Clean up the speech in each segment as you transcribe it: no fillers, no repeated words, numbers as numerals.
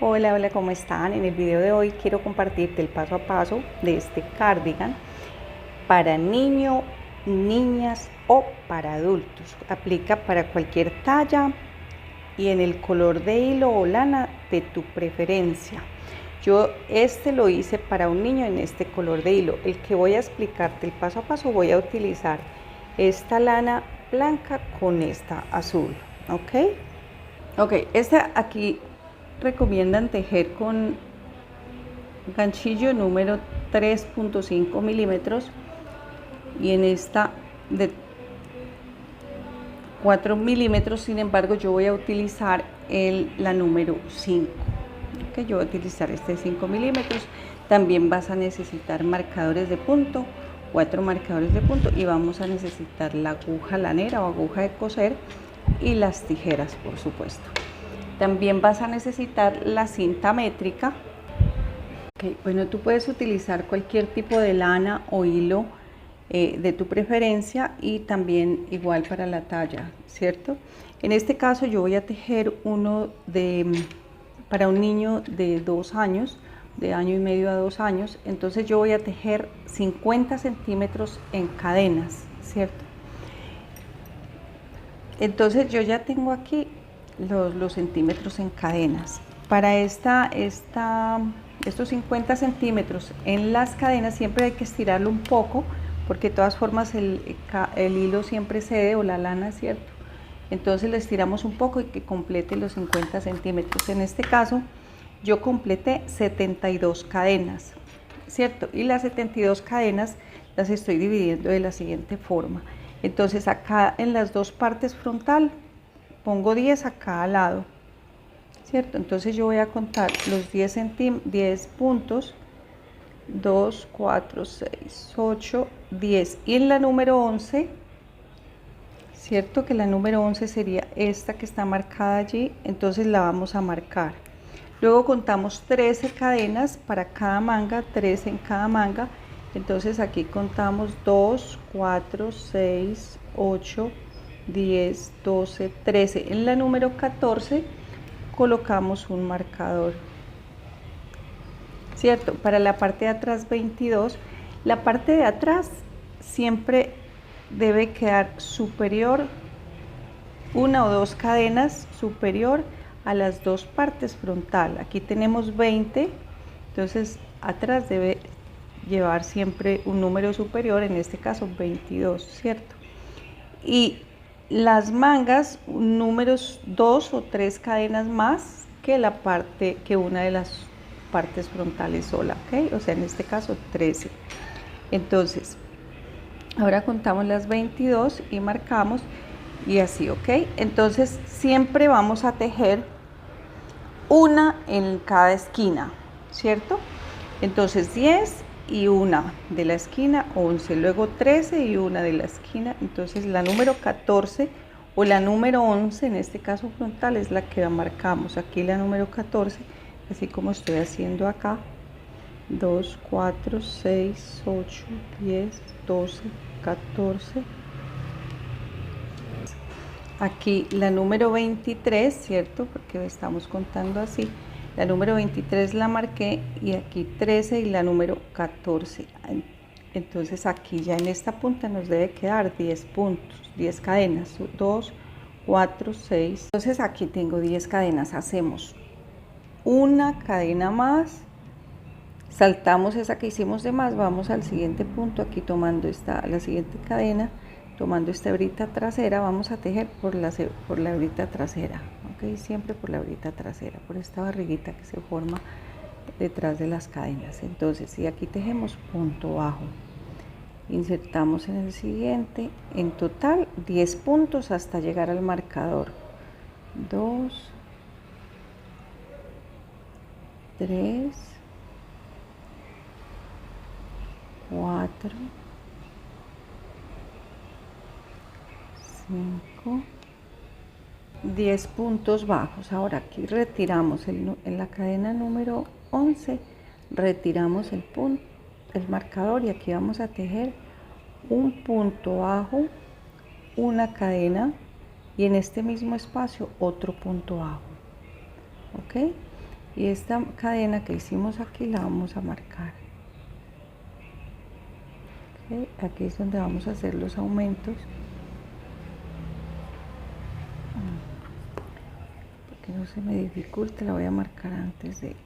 Hola, hola, ¿cómo están? En el video de hoy quiero compartirte el paso a paso de este cardigan para niño, niñas o para adultos. Aplica para cualquier talla y en el color de hilo o lana de tu preferencia. Yo lo hice para un niño en este color de hilo. El que voy a explicarte el paso a paso, voy a utilizar esta lana blanca con esta azul, ¿ok? Ok, esta aquí recomiendan tejer con ganchillo número 3.5 milímetros y en esta de 4 milímetros. Sin embargo, yo voy a utilizar la número 5. Okay, yo voy a utilizar este 5 milímetros. También vas a necesitar marcadores de punto, 4 marcadores de punto, y vamos a necesitar la aguja lanera o aguja de coser y las tijeras, por supuesto. También vas a necesitar la cinta métrica. Okay, bueno, tú puedes utilizar cualquier tipo de lana o hilo de tu preferencia y también igual para la talla, ¿cierto? En este caso yo voy a tejer para un niño de 2 años, de año y medio a 2 años, entonces yo voy a tejer 50 centímetros en cadenas, ¿cierto? Entonces yo ya tengo aquí los centímetros en cadenas. Para estos 50 centímetros en las cadenas siempre hay que estirarlo un poco, porque de todas formas el hilo siempre cede, o la lana, ¿cierto? Entonces le estiramos un poco y que complete los 50 centímetros. En este caso yo completé 72 cadenas, ¿cierto? Y las 72 cadenas las estoy dividiendo de la siguiente forma. Entonces acá en las dos partes frontal pongo 10 a cada lado, ¿cierto? Entonces yo voy a contar los 10 puntos, 2, 4, 6, 8, 10. Y en la número 11, ¿cierto? Que la número 11 sería esta que está marcada allí, entonces la vamos a marcar. Luego contamos 13 cadenas para cada manga, 13 en cada manga. Entonces aquí contamos 2, 4, 6, 8, 10, 12, 13. En la número 14 colocamos un marcador, ¿cierto? Para la parte de atrás 22. La parte de atrás siempre debe quedar superior, una o dos cadenas superior a las dos partes frontal. Aquí tenemos 20, entonces atrás debe llevar siempre un número superior, en este caso 22, ¿cierto? Y las mangas, números 2 o 3 cadenas más que una de las partes frontales sola, ¿ok? O sea, en este caso 13. Entonces, ahora contamos las 22 y marcamos, y así, ¿ok? Entonces siempre vamos a tejer una en cada esquina, ¿cierto? Entonces 10 y una de la esquina, 11, luego 13 y una de la esquina. Entonces la número 14 o la número 11, en este caso frontal, es la que marcamos. Aquí la número 14, así como estoy haciendo acá, 2, 4, 6, 8, 10, 12, 14. Aquí la número 23, ¿cierto? Porque estamos contando así. La número 23 la marqué, y aquí 13 y la número 14. Entonces aquí ya en esta punta nos debe quedar 10 puntos, 10 cadenas, 2, 4, 6. Entonces aquí tengo 10 cadenas, hacemos una cadena más, saltamos esa que hicimos de más, vamos al siguiente punto, aquí tomando la siguiente cadena, tomando esta hebrita trasera, vamos a tejer por la hebrita trasera, ¿ok? Siempre por la hebrita trasera, por esta barriguita que se forma detrás de las cadenas. Entonces, y aquí tejemos punto bajo, insertamos en el siguiente, en total 10 puntos hasta llegar al marcador. 2, 3, 4, 5, 10 puntos bajos. Ahora aquí retiramos en la cadena número 11, retiramos el marcador, y aquí vamos a tejer un punto bajo, una cadena, y en este mismo espacio otro punto bajo, ¿ok? y esta cadena que hicimos aquí la vamos a marcar. ¿Okay? Aquí es donde vamos a hacer los aumentos. Que no se me dificulte, la voy a marcar antes de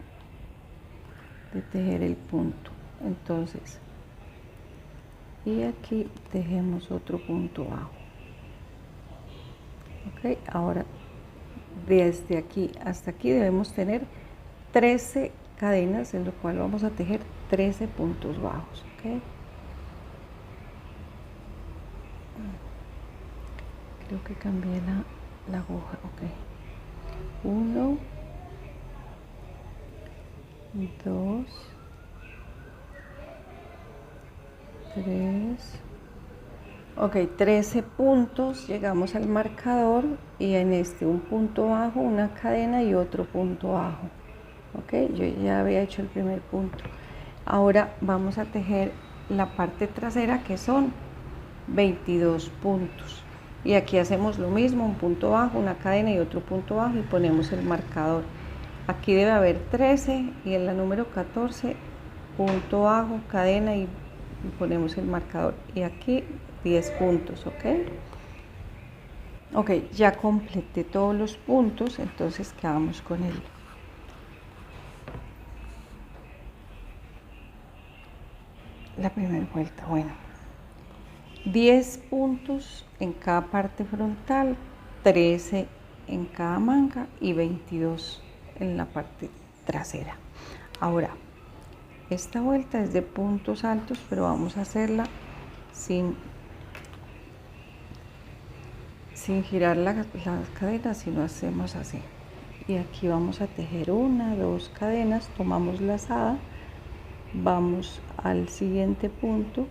tejer el punto. Entonces, y aquí tejemos otro punto bajo. Ok, ahora desde aquí hasta aquí debemos tener 13 cadenas, en lo cual vamos a tejer 13 puntos bajos. Ok, creo que cambié la aguja. Ok, 1, 2, 3, ok, 13 puntos, llegamos al marcador y en este un punto bajo, una cadena y otro punto bajo. Ok, yo ya había hecho el primer punto. Ahora vamos a tejer la parte trasera, que son 22 puntos, y aquí hacemos lo mismo, un punto bajo, una cadena y otro punto bajo, y ponemos el marcador. Aquí debe haber 13 y en la número 14 punto bajo, cadena y ponemos el marcador, y aquí 10 puntos. Ok, ya completé todos los puntos, entonces quedamos con la primera vuelta. Bueno, 10 puntos en cada parte frontal, 13 en cada manga y 22 en la parte trasera. Ahora, esta vuelta es de puntos altos, pero vamos a hacerla sin girar las cadenas, sino hacemos así. Y aquí vamos a tejer 1, 2 cadenas, tomamos lazada, vamos al siguiente punto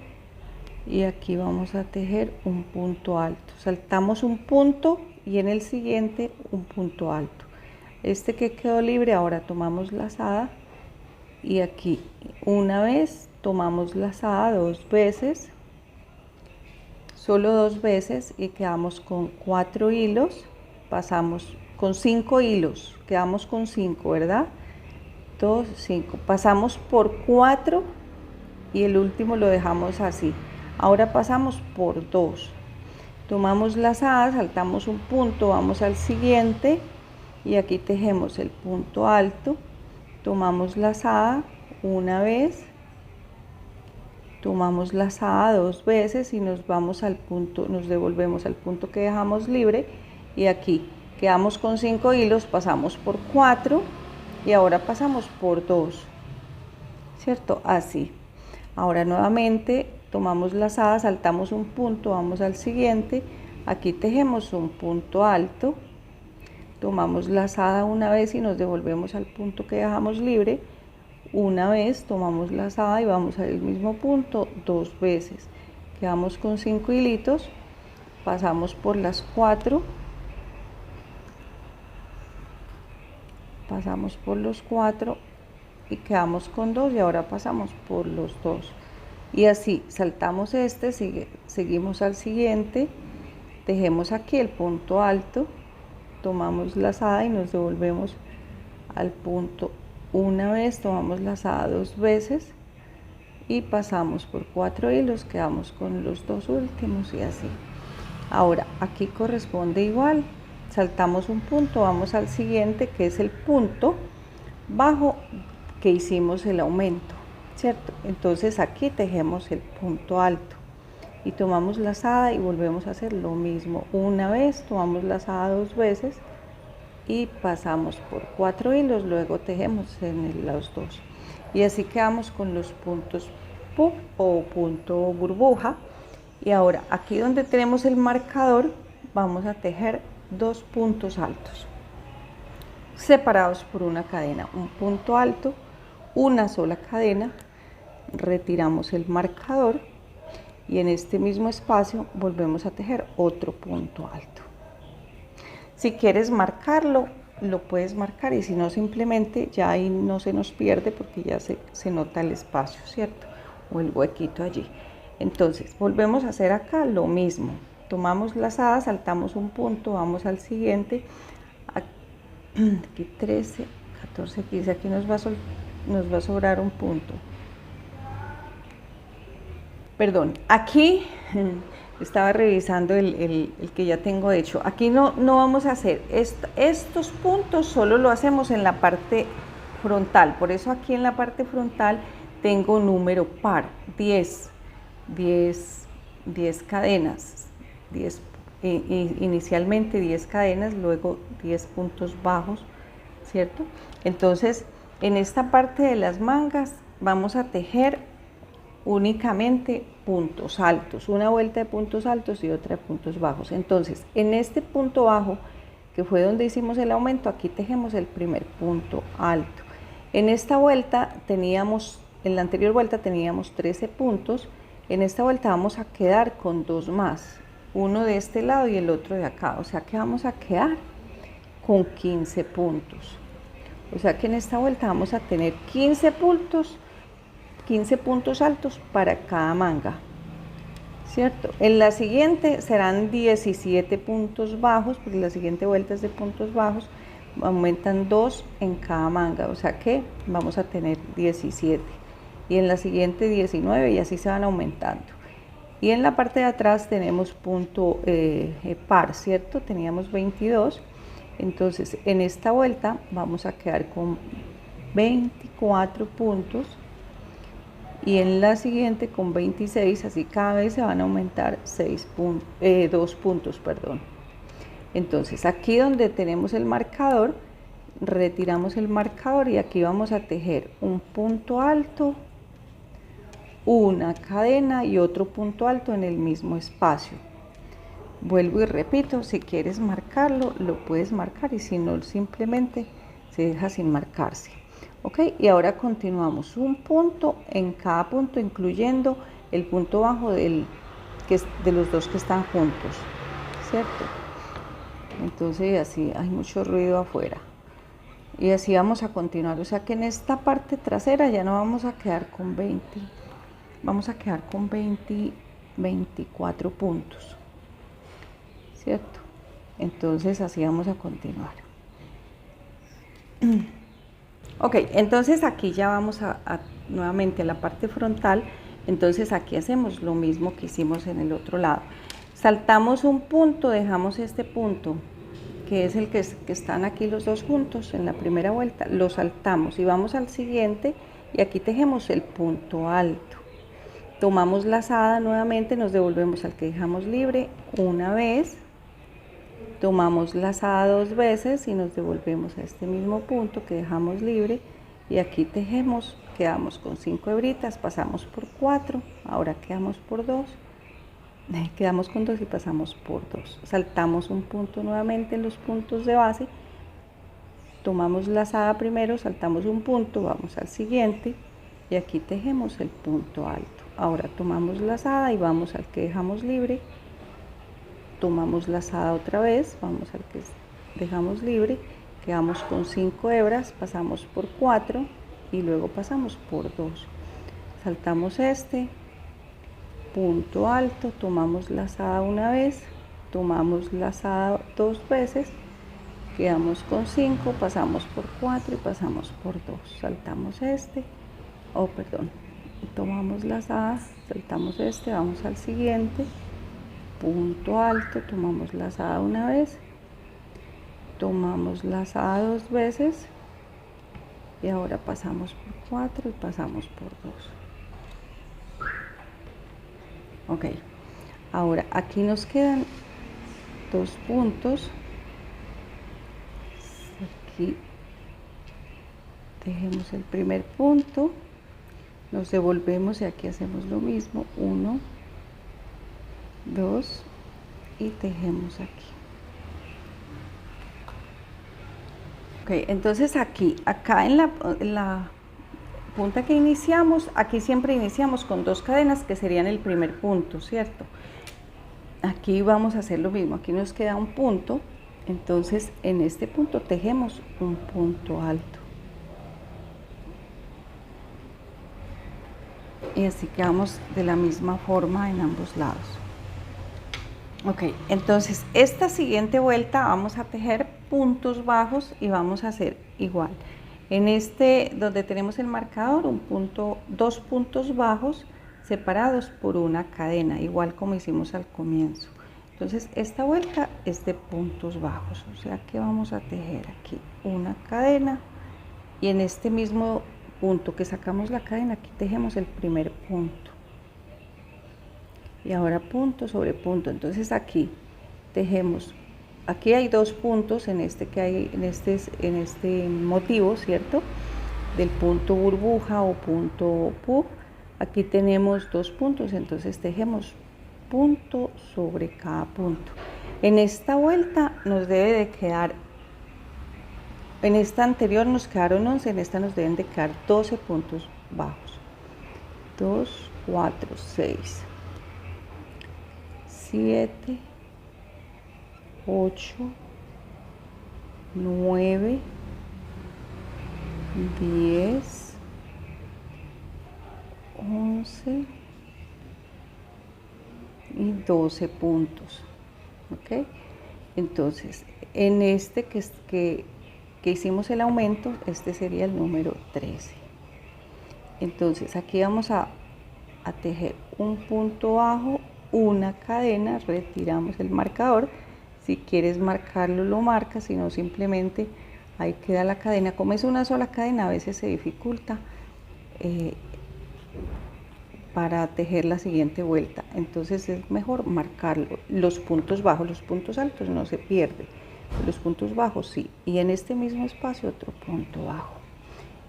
y aquí vamos a tejer un punto alto, saltamos un punto y en el siguiente un punto alto. Este que quedó libre, ahora tomamos lazada y aquí una vez tomamos lazada 2 veces, solo 2 veces, y quedamos con 4 hilos, pasamos con 5 hilos, quedamos con 5, ¿verdad? 2, 5, pasamos por 4 y el último lo dejamos así. Ahora pasamos por 2, tomamos lazada, saltamos un punto, vamos al siguiente y aquí tejemos el punto alto, tomamos lazada una vez, tomamos lazada 2 veces y nos vamos al punto, nos devolvemos al punto que dejamos libre, y aquí quedamos con 5 hilos, pasamos por 4 y ahora pasamos por 2, ¿cierto? Así. Ahora nuevamente tomamos lazada, saltamos un punto, vamos al siguiente, aquí tejemos un punto alto, tomamos lazada una vez y nos devolvemos al punto que dejamos libre, una vez tomamos lazada y vamos al mismo punto 2 veces, quedamos con 5 hilitos, pasamos por las 4, pasamos por los 4 y quedamos con 2 y ahora pasamos por los 2 y así saltamos este, seguimos al siguiente, tejemos aquí el punto alto, tomamos lazada y nos devolvemos al punto una vez, tomamos lazada 2 veces y pasamos por 4 hilos, quedamos con los 2 últimos y así. Ahora aquí corresponde igual, saltamos un punto, vamos al siguiente, que es el punto bajo que hicimos el aumento, ¿cierto? Entonces aquí tejemos el punto alto y tomamos lazada y volvemos a hacer lo mismo una vez, tomamos lazada 2 veces y pasamos por 4 hilos, luego tejemos en los 2 y así quedamos con los puntos puff o punto burbuja. Y ahora aquí donde tenemos el marcador vamos a tejer 2 puntos altos separados por una cadena, un punto alto, una sola cadena, retiramos el marcador y en este mismo espacio volvemos a tejer otro punto alto. Si quieres marcarlo, lo puedes marcar, y si no, simplemente ya ahí no se nos pierde porque ya se nota el espacio, ¿cierto? O el huequito allí. Entonces volvemos a hacer acá lo mismo, tomamos lazada, saltamos un punto, vamos al siguiente, aquí 13, 14, 15, aquí nos va a sobrar un punto. Perdón, aquí estaba revisando el que ya tengo hecho. Aquí no vamos a hacer estos puntos, solo lo hacemos en la parte frontal. Por eso aquí en la parte frontal tengo número par, 10 cadenas, inicialmente 10 cadenas, luego 10 puntos bajos, ¿cierto? Entonces, en esta parte de las mangas vamos a tejer únicamente puntos altos, una vuelta de puntos altos y otra de puntos bajos. Entonces, en este punto bajo, que fue donde hicimos el aumento, aquí tejemos el primer punto alto. En esta vuelta en la anterior vuelta teníamos 13 puntos, en esta vuelta vamos a quedar con 2 más, uno de este lado y el otro de acá, o sea que vamos a quedar con 15 puntos. O sea que en esta vuelta vamos a tener 15 puntos altos para cada manga, ¿cierto? En la siguiente serán 17 puntos bajos, porque la siguiente vuelta es de puntos bajos, aumentan 2 en cada manga, o sea que vamos a tener 17. Y en la siguiente 19 y así se van aumentando. Y en la parte de atrás tenemos punto par, ¿cierto? Teníamos 22. Entonces, en esta vuelta vamos a quedar con 24 puntos y en la siguiente con 26, así cada vez se van a aumentar 2 puntos, perdón. Entonces, aquí donde tenemos el marcador, retiramos el marcador y aquí vamos a tejer un punto alto, una cadena y otro punto alto en el mismo espacio. Vuelvo y repito, si quieres marcarlo, lo puedes marcar y si no, simplemente se deja sin marcarse. ¿Ok? Y ahora continuamos un punto en cada punto, incluyendo el punto bajo de los dos que están juntos, ¿cierto? Entonces así hay mucho ruido afuera. Y así vamos a continuar, o sea que en esta parte trasera ya no vamos a quedar con 20, vamos a quedar con 24 puntos. ¿Cierto? Entonces así vamos a continuar. Ok, entonces aquí ya vamos nuevamente a la parte frontal. Entonces aquí hacemos lo mismo que hicimos en el otro lado. Saltamos un punto, dejamos este punto, que es el que están aquí los dos juntos en la primera vuelta, lo saltamos y vamos al siguiente y aquí tejemos el punto alto. Tomamos lazada nuevamente, nos devolvemos al que dejamos libre una vez. Tomamos lazada 2 veces y nos devolvemos a este mismo punto que dejamos libre y aquí tejemos, quedamos con 5 hebritas, pasamos por 4, ahora quedamos por 2, quedamos con 2 y pasamos por 2. Saltamos un punto nuevamente en los puntos de base, tomamos lazada primero, saltamos un punto, vamos al siguiente y aquí tejemos el punto alto. Ahora tomamos lazada y vamos al que dejamos libre. Tomamos lazada otra vez, vamos al que dejamos libre, quedamos con 5 hebras, pasamos por 4 y luego pasamos por 2. Saltamos este, punto alto, tomamos lazada una vez, tomamos lazada 2 veces, quedamos con 5, pasamos por 4 y pasamos por 2. Saltamos este, tomamos lazada, saltamos este, vamos al siguiente. Punto alto, tomamos lazada una vez, tomamos lazada 2 veces y ahora pasamos por 4 y pasamos por 2. Ok, ahora aquí nos quedan 2 puntos, aquí tejemos el primer punto, nos devolvemos y aquí hacemos lo mismo, 1, 2 y tejemos aquí. Ok, entonces acá en la punta que iniciamos, aquí siempre iniciamos con 2 cadenas que serían el primer punto, ¿cierto? Aquí vamos a hacer lo mismo, aquí nos queda un punto, entonces en este punto tejemos un punto alto. Y así quedamos de la misma forma en ambos lados. Ok, entonces esta siguiente vuelta vamos a tejer puntos bajos y vamos a hacer igual. En este, donde tenemos el marcador, dos puntos bajos separados por una cadena, igual como hicimos al comienzo. Entonces esta vuelta es de puntos bajos, o sea que vamos a tejer aquí una cadena y en este mismo punto que sacamos la cadena, aquí tejemos el primer punto. Y ahora punto sobre punto, entonces aquí tejemos. Aquí hay dos puntos en este motivo, ¿cierto? Del punto burbuja o punto pub. Aquí tenemos dos puntos, entonces tejemos punto sobre cada punto. En esta vuelta nos debe de quedar, en esta anterior nos quedaron 11, en esta nos deben de quedar 12 puntos bajos. 2, 4, 6, 7, 8, 9, 10, 11 y 12 puntos. ¿Ok? Entonces, en este que hicimos el aumento, este sería el número 13. Entonces, aquí vamos a tejer un punto bajo, una cadena, retiramos el marcador. Si quieres marcarlo, lo marcas, si no, simplemente ahí queda la cadena. Como es una sola cadena, a veces se dificulta para tejer la siguiente vuelta. Entonces es mejor marcarlo. Los puntos bajos, los puntos altos no se pierden, los puntos bajos sí. Y en este mismo espacio otro punto bajo.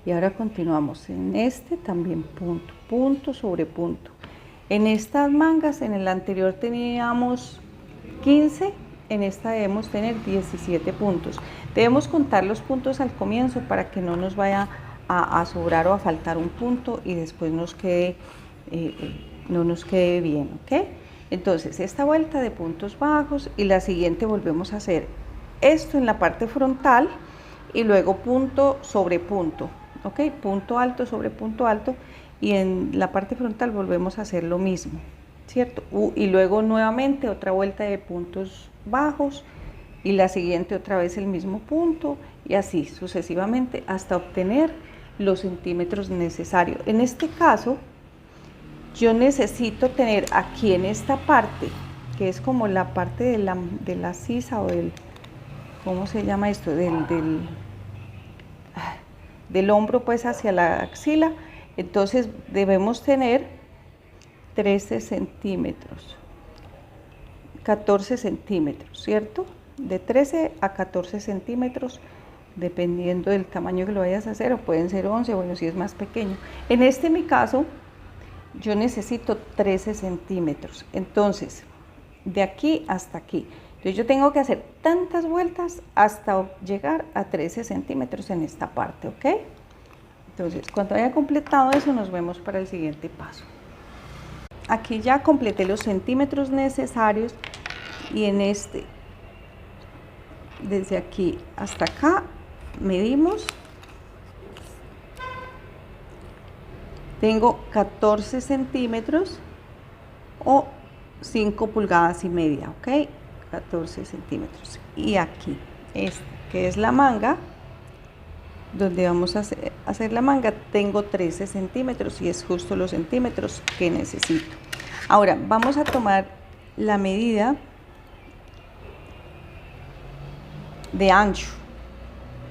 Y ahora continuamos. En este también punto, punto sobre punto. En estas mangas, en el anterior teníamos 15. En esta debemos tener 17 puntos. Debemos contar los puntos al comienzo para que no nos vaya a sobrar o a faltar un punto y después no nos quede bien, ¿ok? Entonces, esta vuelta de puntos bajos y la siguiente volvemos a hacer esto en la parte frontal y luego punto sobre punto, ¿ok? Punto alto sobre punto alto y en la parte frontal volvemos a hacer lo mismo, ¿cierto? Y luego nuevamente otra vuelta de puntos bajos y la siguiente otra vez el mismo punto y así sucesivamente hasta obtener los centímetros necesarios. En este caso yo necesito tener aquí en esta parte, que es como la parte de la sisa o del, ¿cómo se llama esto? Del hombro pues hacia la axila. Entonces debemos tener 13 centímetros, 14 centímetros, ¿cierto? De 13 a 14 centímetros, dependiendo del tamaño que lo vayas a hacer, o pueden ser 11, bueno, si es más pequeño. En mi caso, yo necesito 13 centímetros, entonces, de aquí hasta aquí. Entonces yo tengo que hacer tantas vueltas hasta llegar a 13 centímetros en esta parte, ¿ok? Entonces, cuando haya completado eso, nos vemos para el siguiente paso. Aquí ya completé los centímetros necesarios y en desde aquí hasta acá, medimos. Tengo 14 centímetros o 5 pulgadas y media, ¿ok? 14 centímetros. Y aquí, que es la manga, donde vamos a hacer la manga, tengo 13 centímetros y es justo los centímetros que necesito. Ahora vamos a tomar la medida de ancho,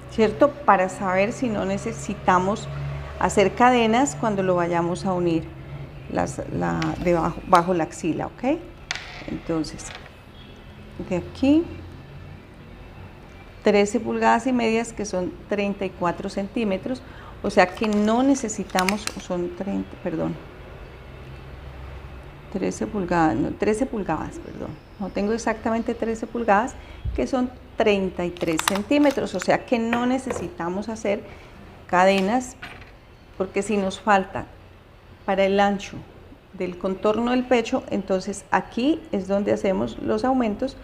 ¿cierto? Para saber si no necesitamos hacer cadenas cuando lo vayamos a unir bajo la axila, ¿ok? Entonces, de aquí 13 pulgadas y medias, que son 34 centímetros, o sea que no necesitamos, son 13 pulgadas, perdón, no tengo exactamente 13 pulgadas, que son 33 centímetros, o sea que no necesitamos hacer cadenas, porque si nos falta para el ancho del contorno del pecho, entonces aquí es donde hacemos los aumentos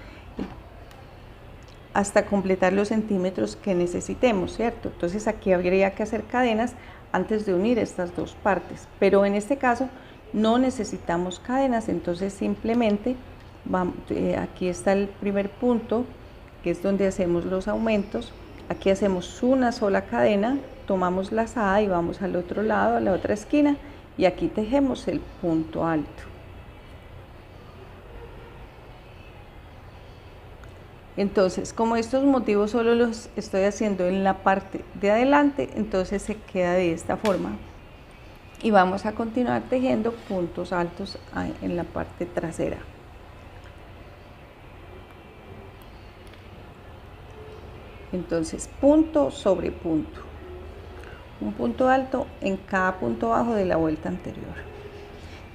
hasta completar los centímetros que necesitemos, ¿cierto? Entonces aquí habría que hacer cadenas antes de unir estas dos partes, pero en este caso no necesitamos cadenas, entonces simplemente aquí está el primer punto, que es donde hacemos los aumentos. Aquí hacemos una sola cadena tomamos lazada y vamos al otro lado, a la otra esquina, y aquí tejemos el punto alto. Entonces, como estos motivos solo los estoy haciendo en la parte de adelante, entonces se queda de esta forma. Y vamos a continuar tejiendo puntos altos en la parte trasera. Entonces, punto sobre punto. Un punto alto en cada punto bajo de la vuelta anterior.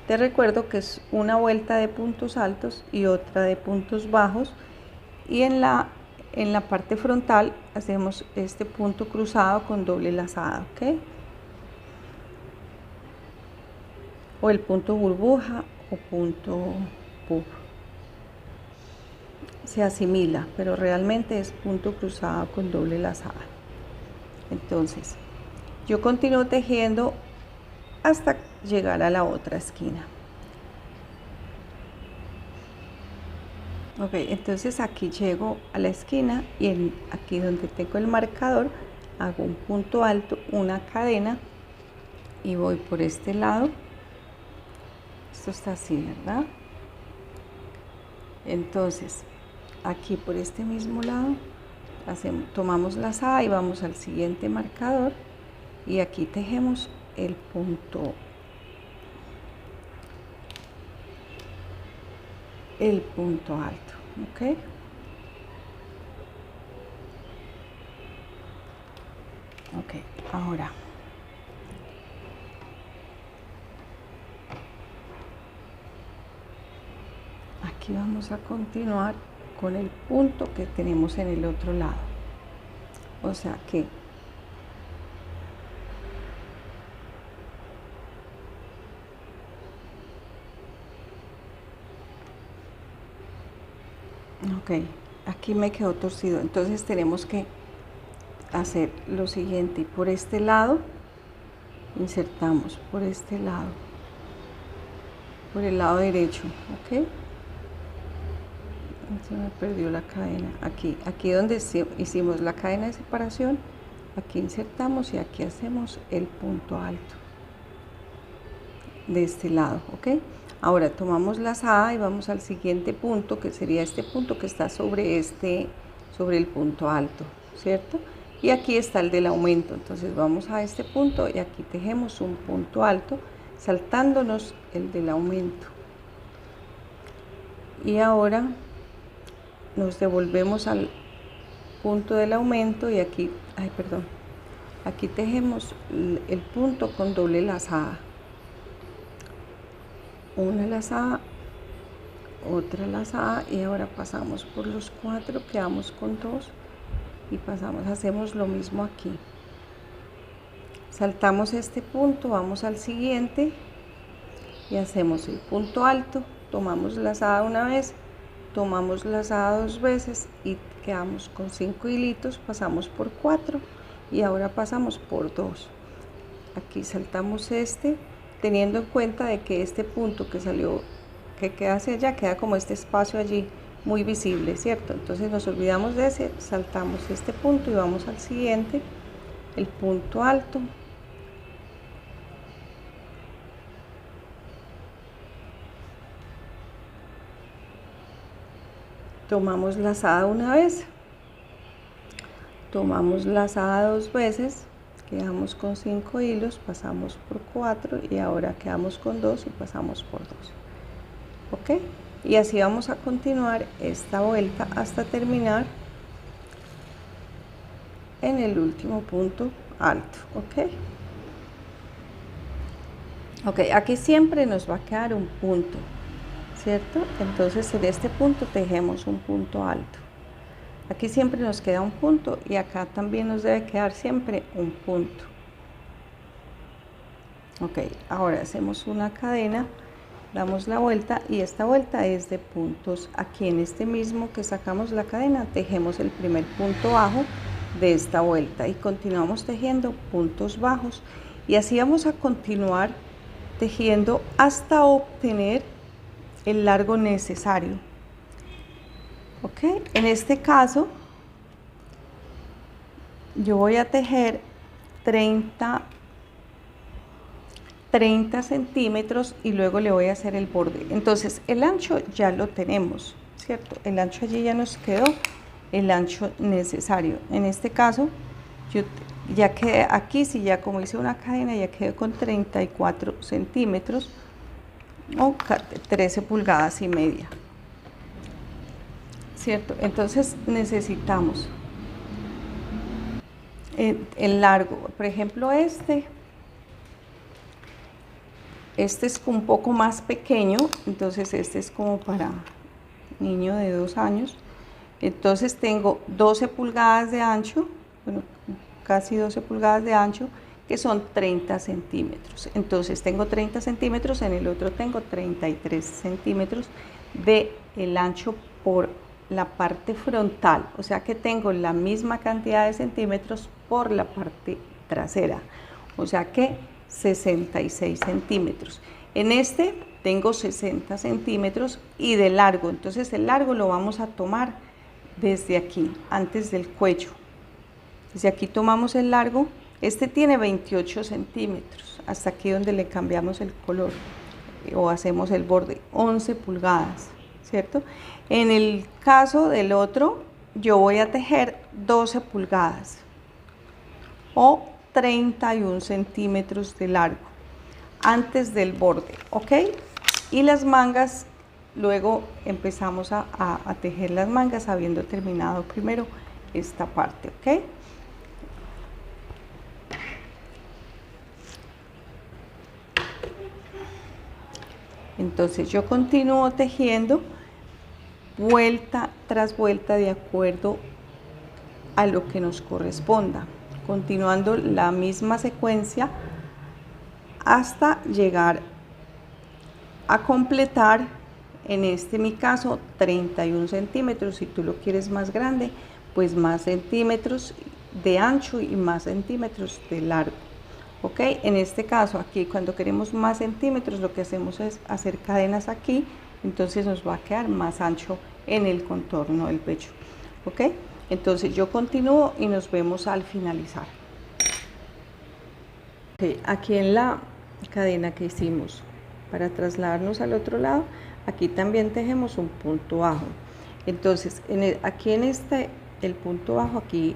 Te recuerdo que es una vuelta de puntos altos y otra de puntos bajos. Y en la parte frontal hacemos este punto cruzado con doble lazada, ¿ok? O el punto burbuja o punto puff. Se asimila, pero realmente es punto cruzado con doble lazada. Entonces, yo continúo tejiendo hasta llegar a la otra esquina. Ok, entonces aquí llego a la esquina y aquí donde tengo el marcador hago un punto alto, una cadena y voy por este lado. Esto está así, ¿verdad? Entonces aquí por este mismo lado tomamos lazada y vamos al siguiente marcador y aquí tejemos el punto alto, ¿ok? Ok, ahora aquí vamos a continuar con el punto que tenemos en el otro lado, o sea que ok, aquí me quedó torcido, entonces tenemos que hacer lo siguiente. Por este lado insertamos, por este lado, por el lado derecho, ok. Se me perdió la cadena. Aquí donde hicimos la cadena de separación, aquí insertamos y aquí hacemos el punto alto de este lado, ok. Ahora tomamos lazada y vamos al siguiente punto, que sería este punto que está sobre el punto alto, ¿cierto? Y aquí está el del aumento, entonces vamos a este punto y aquí tejemos un punto alto, saltándonos el del aumento. Y ahora nos devolvemos al punto del aumento y aquí, aquí tejemos el punto con doble lazada. Una lazada, otra lazada y ahora pasamos por los 4, quedamos con 2 y pasamos, hacemos lo mismo aquí. Saltamos este punto, vamos al siguiente y hacemos el punto alto, tomamos lazada una vez, tomamos lazada 2 veces y quedamos con 5 hilitos, pasamos por 4 y ahora pasamos por 2. Aquí saltamos teniendo en cuenta de que este punto que salió, que queda hacia allá, queda como este espacio allí muy visible, ¿cierto? Entonces nos olvidamos de ese, saltamos este punto y vamos al siguiente, el punto alto. Tomamos lazada una vez, tomamos lazada 2 veces, quedamos con 5 hilos, pasamos por 4 y ahora quedamos con 2 y pasamos por 2, ok. Y así vamos a continuar esta vuelta hasta terminar en el último punto alto, ok. Ok, aquí siempre nos va a quedar un punto, ¿cierto? Entonces en este punto tejemos un punto alto. Aquí siempre nos queda un punto y acá también nos debe quedar siempre un punto. Ok, ahora hacemos una cadena, damos la vuelta y esta vuelta es de puntos. Aquí en este mismo que sacamos la cadena tejemos el primer punto bajo de esta vuelta y continuamos tejiendo puntos bajos y así vamos a continuar tejiendo hasta obtener el largo necesario. Ok, en este caso yo voy a tejer 30 centímetros y luego le voy a hacer el borde. Entonces el ancho ya lo tenemos, ¿cierto? El ancho allí ya nos quedó el ancho necesario. En este caso yo ya quedé aquí, si ya como hice una cadena, ya quedé con 34 centímetros o 13 pulgadas y media, ¿cierto? Entonces necesitamos el largo. Por ejemplo, este es un poco más pequeño, entonces este es como para niño de 2 años. Entonces tengo 12 pulgadas de ancho, bueno, casi 12 pulgadas de ancho, que son 30 centímetros. Entonces tengo 30 centímetros, en el otro tengo 33 centímetros de el ancho por la parte frontal, o sea que tengo la misma cantidad de centímetros por la parte trasera, o sea que 66 centímetros. En este tengo 60 centímetros y de largo, entonces el largo lo vamos a tomar desde aquí, antes del cuello. Desde aquí tomamos el largo, este tiene 28 centímetros, hasta aquí donde le cambiamos el color o hacemos el borde, 11 pulgadas, ¿cierto? En el caso del otro, yo voy a tejer 12 pulgadas o 31 centímetros de largo antes del borde, ¿ok? Y las mangas, luego empezamos a tejer las mangas habiendo terminado primero esta parte, ¿ok? Entonces yo continúo tejiendo vuelta tras vuelta de acuerdo a lo que nos corresponda, continuando la misma secuencia hasta llegar a completar, en mi caso, 31 centímetros. Si tú lo quieres más grande, pues más centímetros de ancho y más centímetros de largo. Ok, en este caso aquí cuando queremos más centímetros lo que hacemos es hacer cadenas aquí, entonces nos va a quedar más ancho en el contorno del pecho. Ok, entonces yo continúo y nos vemos al finalizar. Okay, aquí en la cadena que hicimos para trasladarnos al otro lado, aquí también tejemos un punto bajo. Entonces aquí en el punto bajo, aquí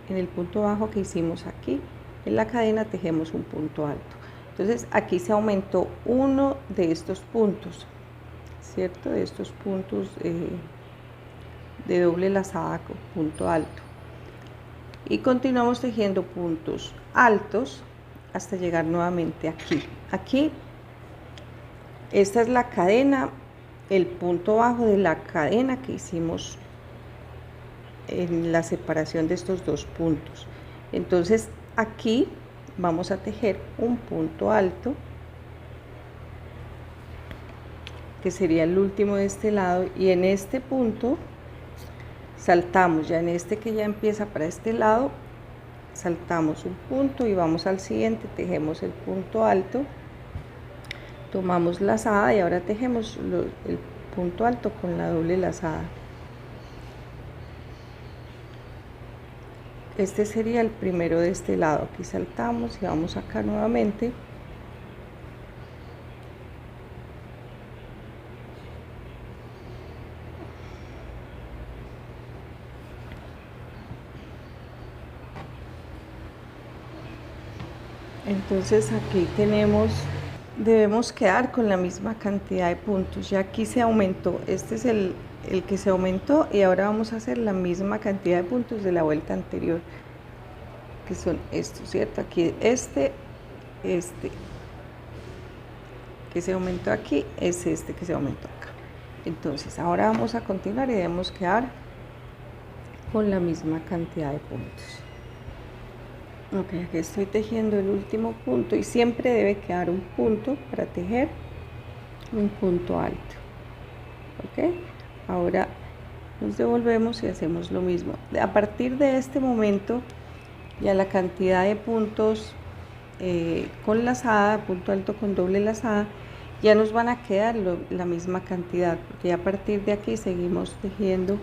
en el punto bajo que hicimos aquí en la cadena tejemos un punto alto. Entonces aquí se aumentó uno de estos puntos, ¿cierto? De estos puntos de doble lazada con punto alto. Y continuamos tejiendo puntos altos hasta llegar nuevamente aquí. Aquí, esta es la cadena, el punto bajo de la cadena que hicimos en la separación de estos dos puntos. Entonces aquí vamos a tejer un punto alto, que sería el último de este lado, y en este punto saltamos, ya en este que ya empieza para este lado, saltamos un punto y vamos al siguiente, tejemos el punto alto, tomamos lazada y ahora tejemos el punto alto con la doble lazada. Este sería el primero de este lado. Aquí saltamos y vamos acá nuevamente. Entonces aquí debemos quedar con la misma cantidad de puntos. Ya aquí se aumentó, este es el que se aumentó, y ahora vamos a hacer la misma cantidad de puntos de la vuelta anterior, que son estos, ¿cierto? Aquí este que se aumentó aquí es este que se aumentó acá. Entonces ahora vamos a continuar y debemos quedar con la misma cantidad de puntos. Ok, aquí estoy tejiendo el último punto y siempre debe quedar un punto para tejer un punto alto. Ok, ahora nos devolvemos y hacemos lo mismo. A partir de este momento ya la cantidad de puntos con lazada, punto alto con doble lazada, ya nos van a quedar la misma cantidad, porque a partir de aquí seguimos tejiendo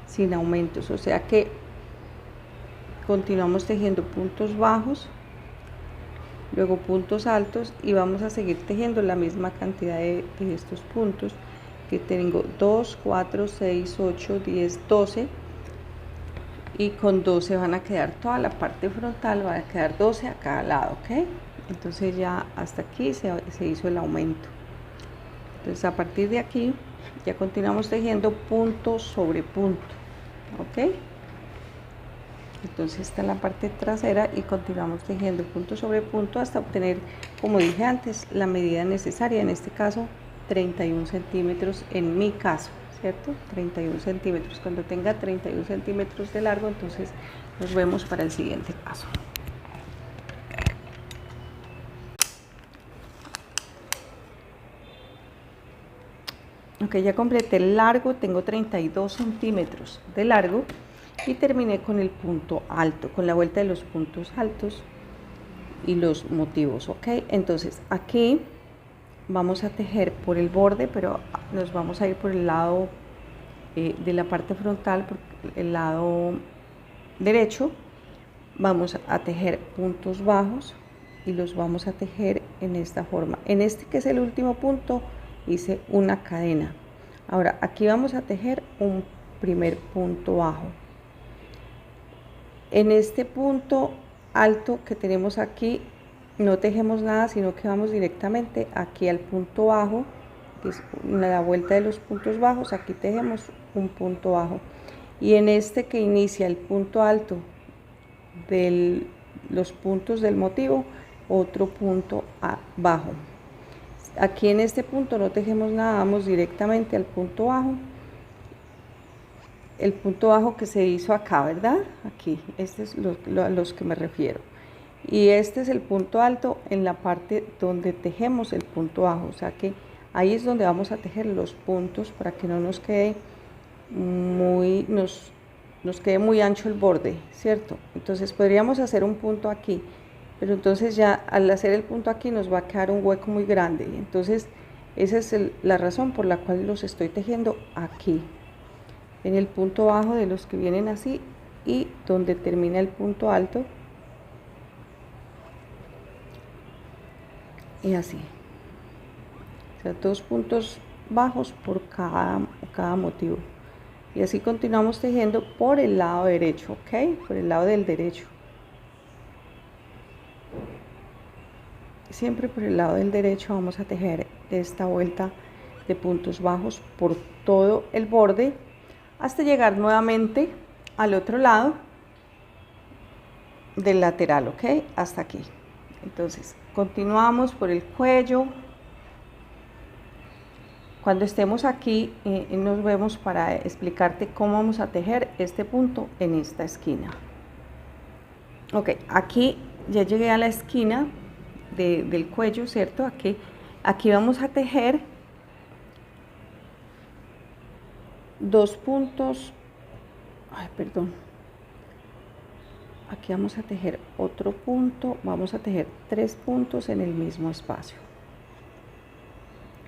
sin aumentos, o sea que continuamos tejiendo puntos bajos luego puntos altos y vamos a seguir tejiendo la misma cantidad de estos puntos que tengo: 2, 4, 6, 8, 10, 12, y con 12 van a quedar toda la parte frontal, van a quedar 12 a cada lado, ¿ok? Entonces ya hasta aquí se hizo el aumento. Entonces a partir de aquí ya continuamos tejiendo punto sobre punto, ¿ok? Entonces esta es la parte trasera y continuamos tejiendo punto sobre punto hasta obtener, como dije antes, la medida necesaria, en este caso 31 centímetros en mi caso, ¿cierto? 31 centímetros. Cuando tenga 31 centímetros de largo, entonces nos vemos para el siguiente paso. Ok, ya completé el largo, tengo 32 centímetros de largo y terminé con el punto alto, con la vuelta de los puntos altos y los motivos, ok. Entonces aquí vamos a tejer por el borde, pero nos vamos a ir por el lado de la parte frontal, por el lado derecho. Vamos a tejer puntos bajos y los vamos a tejer en esta forma. En este, que es el último punto, hice una cadena. Ahora aquí vamos a tejer un primer punto bajo. En este punto alto que tenemos aquí no tejemos nada, sino que vamos directamente aquí al punto bajo, que es la vuelta de los puntos bajos. Aquí tejemos un punto bajo, y en este que inicia el punto alto de los puntos del motivo, otro punto bajo. Aquí en este punto no tejemos nada, vamos directamente al punto bajo, el punto bajo que se hizo acá, ¿verdad? Aquí, este es a los que me refiero. Y este es el punto alto en la parte donde tejemos el punto bajo, o sea que ahí es donde vamos a tejer los puntos para que no nos quede nos quede muy ancho el borde, ¿cierto? Entonces podríamos hacer un punto aquí, pero entonces ya al hacer el punto aquí nos va a quedar un hueco muy grande. Entonces esa es la razón por la cual los estoy tejiendo aquí, en el punto bajo de los que vienen así y donde termina el punto alto, y así, o sea, 2 puntos bajos por cada motivo. Y así continuamos tejiendo por el lado derecho, ¿ok? Por el lado del derecho. Siempre por el lado del derecho vamos a tejer esta vuelta de puntos bajos por todo el borde hasta llegar nuevamente al otro lado del lateral, ¿ok? Hasta aquí. Entonces continuamos por el cuello. Cuando estemos aquí nos vemos para explicarte cómo vamos a tejer este punto en esta esquina. Ok, aquí ya llegué a la esquina del cuello, ¿cierto? Aquí vamos a tejer 2 puntos, aquí vamos a tejer otro punto, vamos a tejer 3 puntos en el mismo espacio.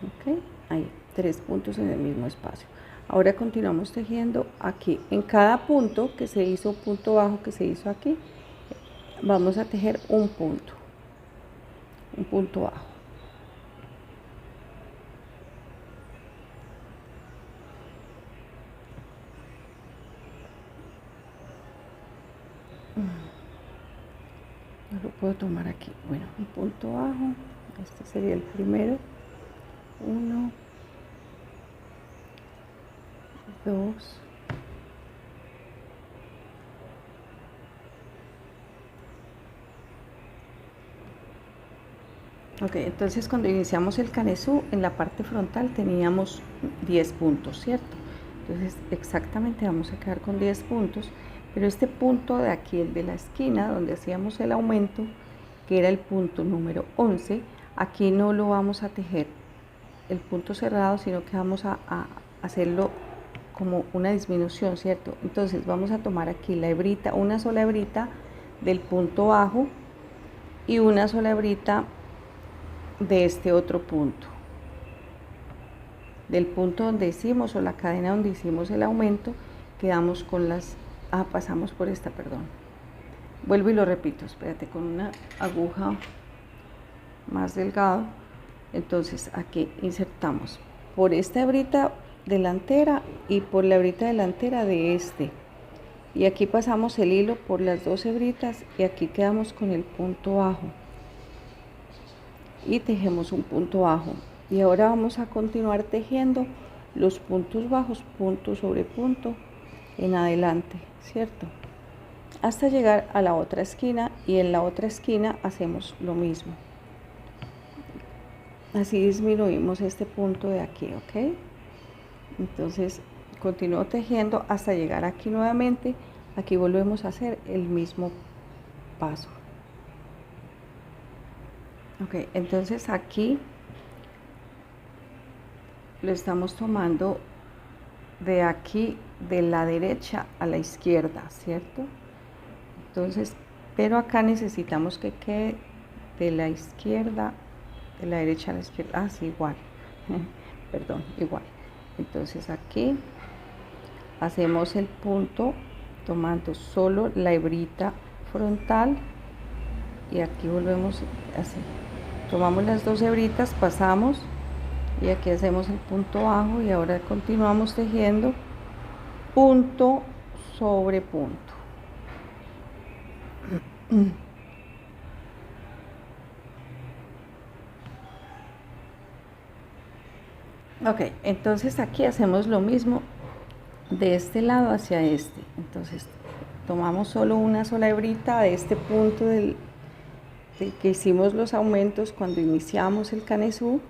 Ok, ahí, 3 puntos en el mismo espacio. Ahora continuamos tejiendo aquí. En cada punto que se hizo, punto bajo que se hizo aquí, vamos a tejer un punto bajo. No lo puedo tomar aquí. Bueno, un punto bajo, este sería el primero. 1, 2, ok, entonces cuando iniciamos el canesú en la parte frontal teníamos 10 puntos, ¿cierto? Entonces exactamente vamos a quedar con 10 puntos, pero este punto de aquí, el de la esquina donde hacíamos el aumento, que era el punto número 11, aquí no lo vamos a tejer el punto cerrado, sino que vamos a hacerlo como una disminución, ¿cierto? Entonces vamos a tomar aquí la hebrita, una sola hebrita del punto bajo y una sola hebrita de este otro punto, del punto donde hicimos, o la cadena donde hicimos el aumento, quedamos con las, pasamos por esta, perdón, vuelvo y lo repito, espérate, con una aguja más delgado. Entonces aquí insertamos por esta hebrita delantera y por la hebrita delantera de este, y aquí pasamos el hilo por las dos hebritas y aquí quedamos con el punto bajo y tejemos un punto bajo. Y ahora vamos a continuar tejiendo los puntos bajos, punto sobre punto en adelante, ¿cierto? Hasta llegar a la otra esquina, y en la otra esquina hacemos lo mismo. Así disminuimos este punto de aquí, ¿ok? Entonces continúo tejiendo hasta llegar aquí nuevamente. Aquí volvemos a hacer el mismo paso. Ok, entonces aquí lo estamos tomando de aquí, de la derecha a la izquierda, ¿cierto? Entonces, pero acá necesitamos que quede de la izquierda, de la derecha a la izquierda, ah, sí, igual, perdón, igual. Entonces aquí hacemos el punto tomando solo la hebrita frontal y aquí volvemos así. Tomamos las dos hebritas, pasamos y aquí hacemos el punto bajo y ahora continuamos tejiendo punto sobre punto. Ok, entonces aquí hacemos lo mismo de este lado hacia este. Entonces tomamos solo una sola hebrita de este punto del que hicimos los aumentos cuando iniciamos el canesú,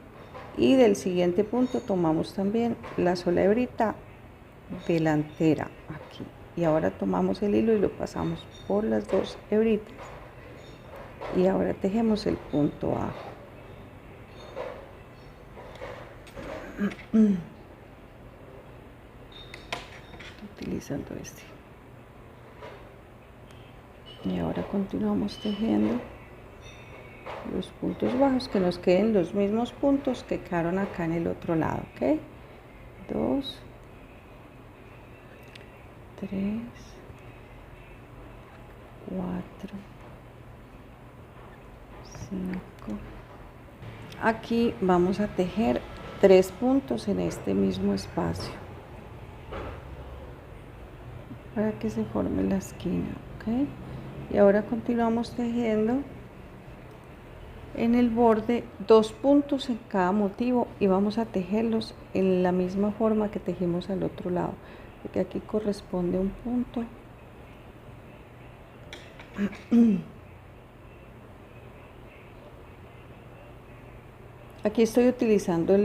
y del siguiente punto tomamos también la sola hebrita delantera aquí, y ahora tomamos el hilo y lo pasamos por las dos hebritas y ahora tejemos el punto bajo. Utilizando este, y ahora continuamos tejiendo los puntos bajos, que nos queden los mismos puntos que quedaron acá en el otro lado, ¿ok? 2, 3, 4, 5. Aquí vamos a tejer 3 puntos en este mismo espacio para que se forme la esquina, ¿ok? Y ahora continuamos tejiendo en el borde 2 puntos en cada motivo y vamos a tejerlos en la misma forma que tejimos al otro lado, porque aquí corresponde un punto. Aquí estoy utilizando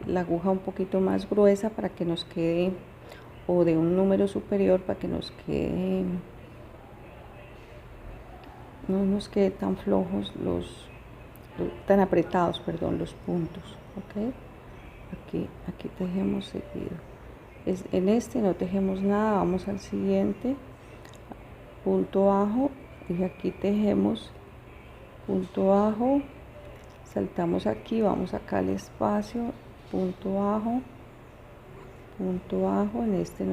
la aguja un poquito más gruesa para que nos quede, o de un número superior para que nos quede, no nos quede tan flojos tan apretados, perdón, los puntos, ¿ok? Aquí tejemos seguido. En este no tejemos nada, vamos al siguiente, punto bajo, y aquí tejemos punto bajo, saltamos aquí, vamos acá al espacio, punto bajo, en este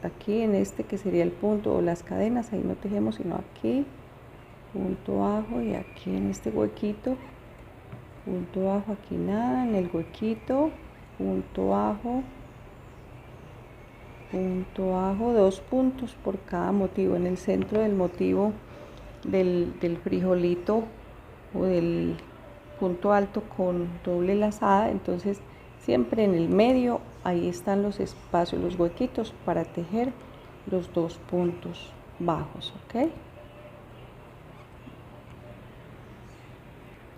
aquí en este que sería el punto o las cadenas, ahí no tejemos sino aquí, punto bajo, y aquí en este huequito, punto bajo, aquí nada, en el huequito, punto bajo, 2 puntos por cada motivo, en el centro del motivo del frijolito o del punto alto con doble lazada. Entonces siempre en el medio, ahí están los espacios, los huequitos para tejer los 2 puntos bajos, ¿ok?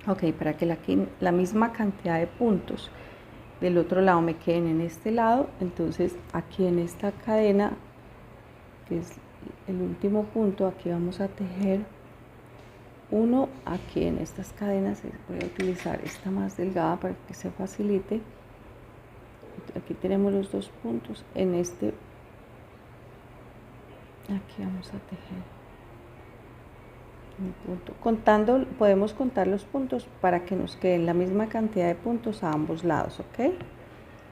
Ok, para que la misma cantidad de puntos del otro lado me queden en este lado, entonces aquí en esta cadena, que es el último punto, aquí vamos a tejer uno. Aquí en estas cadenas voy a utilizar esta más delgada para que se facilite. Aquí tenemos los 2 puntos, en este, aquí vamos a tejer un punto, contando, podemos contar los puntos para que nos queden la misma cantidad de puntos a ambos lados, ¿ok?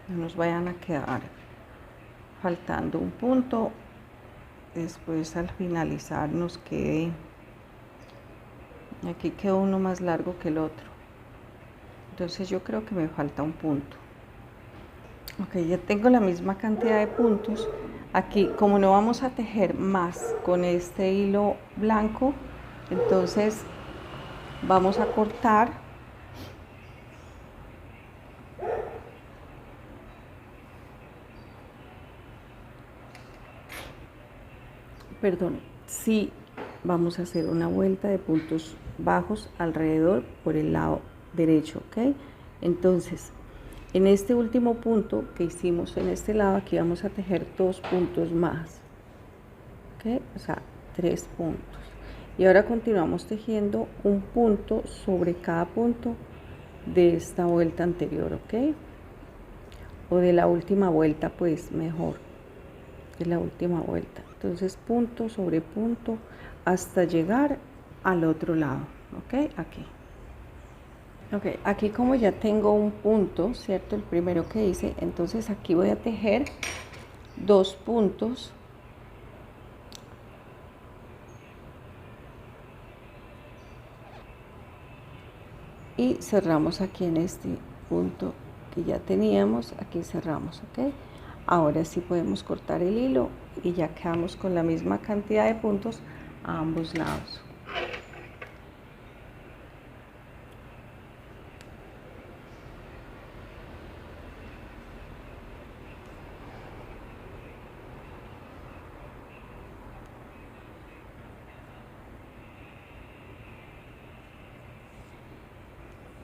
No nos vayan a quedar faltando un punto, después al finalizar nos quede, aquí quedó uno más largo que el otro. entonces yo creo que me falta un punto. Ok, ya tengo la misma cantidad de puntos. Aquí, como no vamos a tejer más con este hilo blanco, entonces vamos a cortar. Perdón, sí, vamos a hacer una vuelta de puntos bajos alrededor por el lado derecho, ¿ok? Entonces, en este último punto que hicimos en este lado, aquí vamos a tejer 2 puntos más, ¿ok? O sea, 3 puntos. Y ahora continuamos tejiendo un punto sobre cada punto de esta vuelta anterior, ¿ok? O de la última vuelta, pues mejor, de la última vuelta. Entonces, punto sobre punto hasta llegar al otro lado, ¿ok? Aquí. Ok, aquí como ya tengo un punto, ¿cierto? El primero que hice, entonces aquí voy a tejer 2 puntos. Y cerramos aquí en este punto que ya teníamos, aquí cerramos, ¿ok? Ahora sí podemos cortar el hilo y ya quedamos con la misma cantidad de puntos a ambos lados.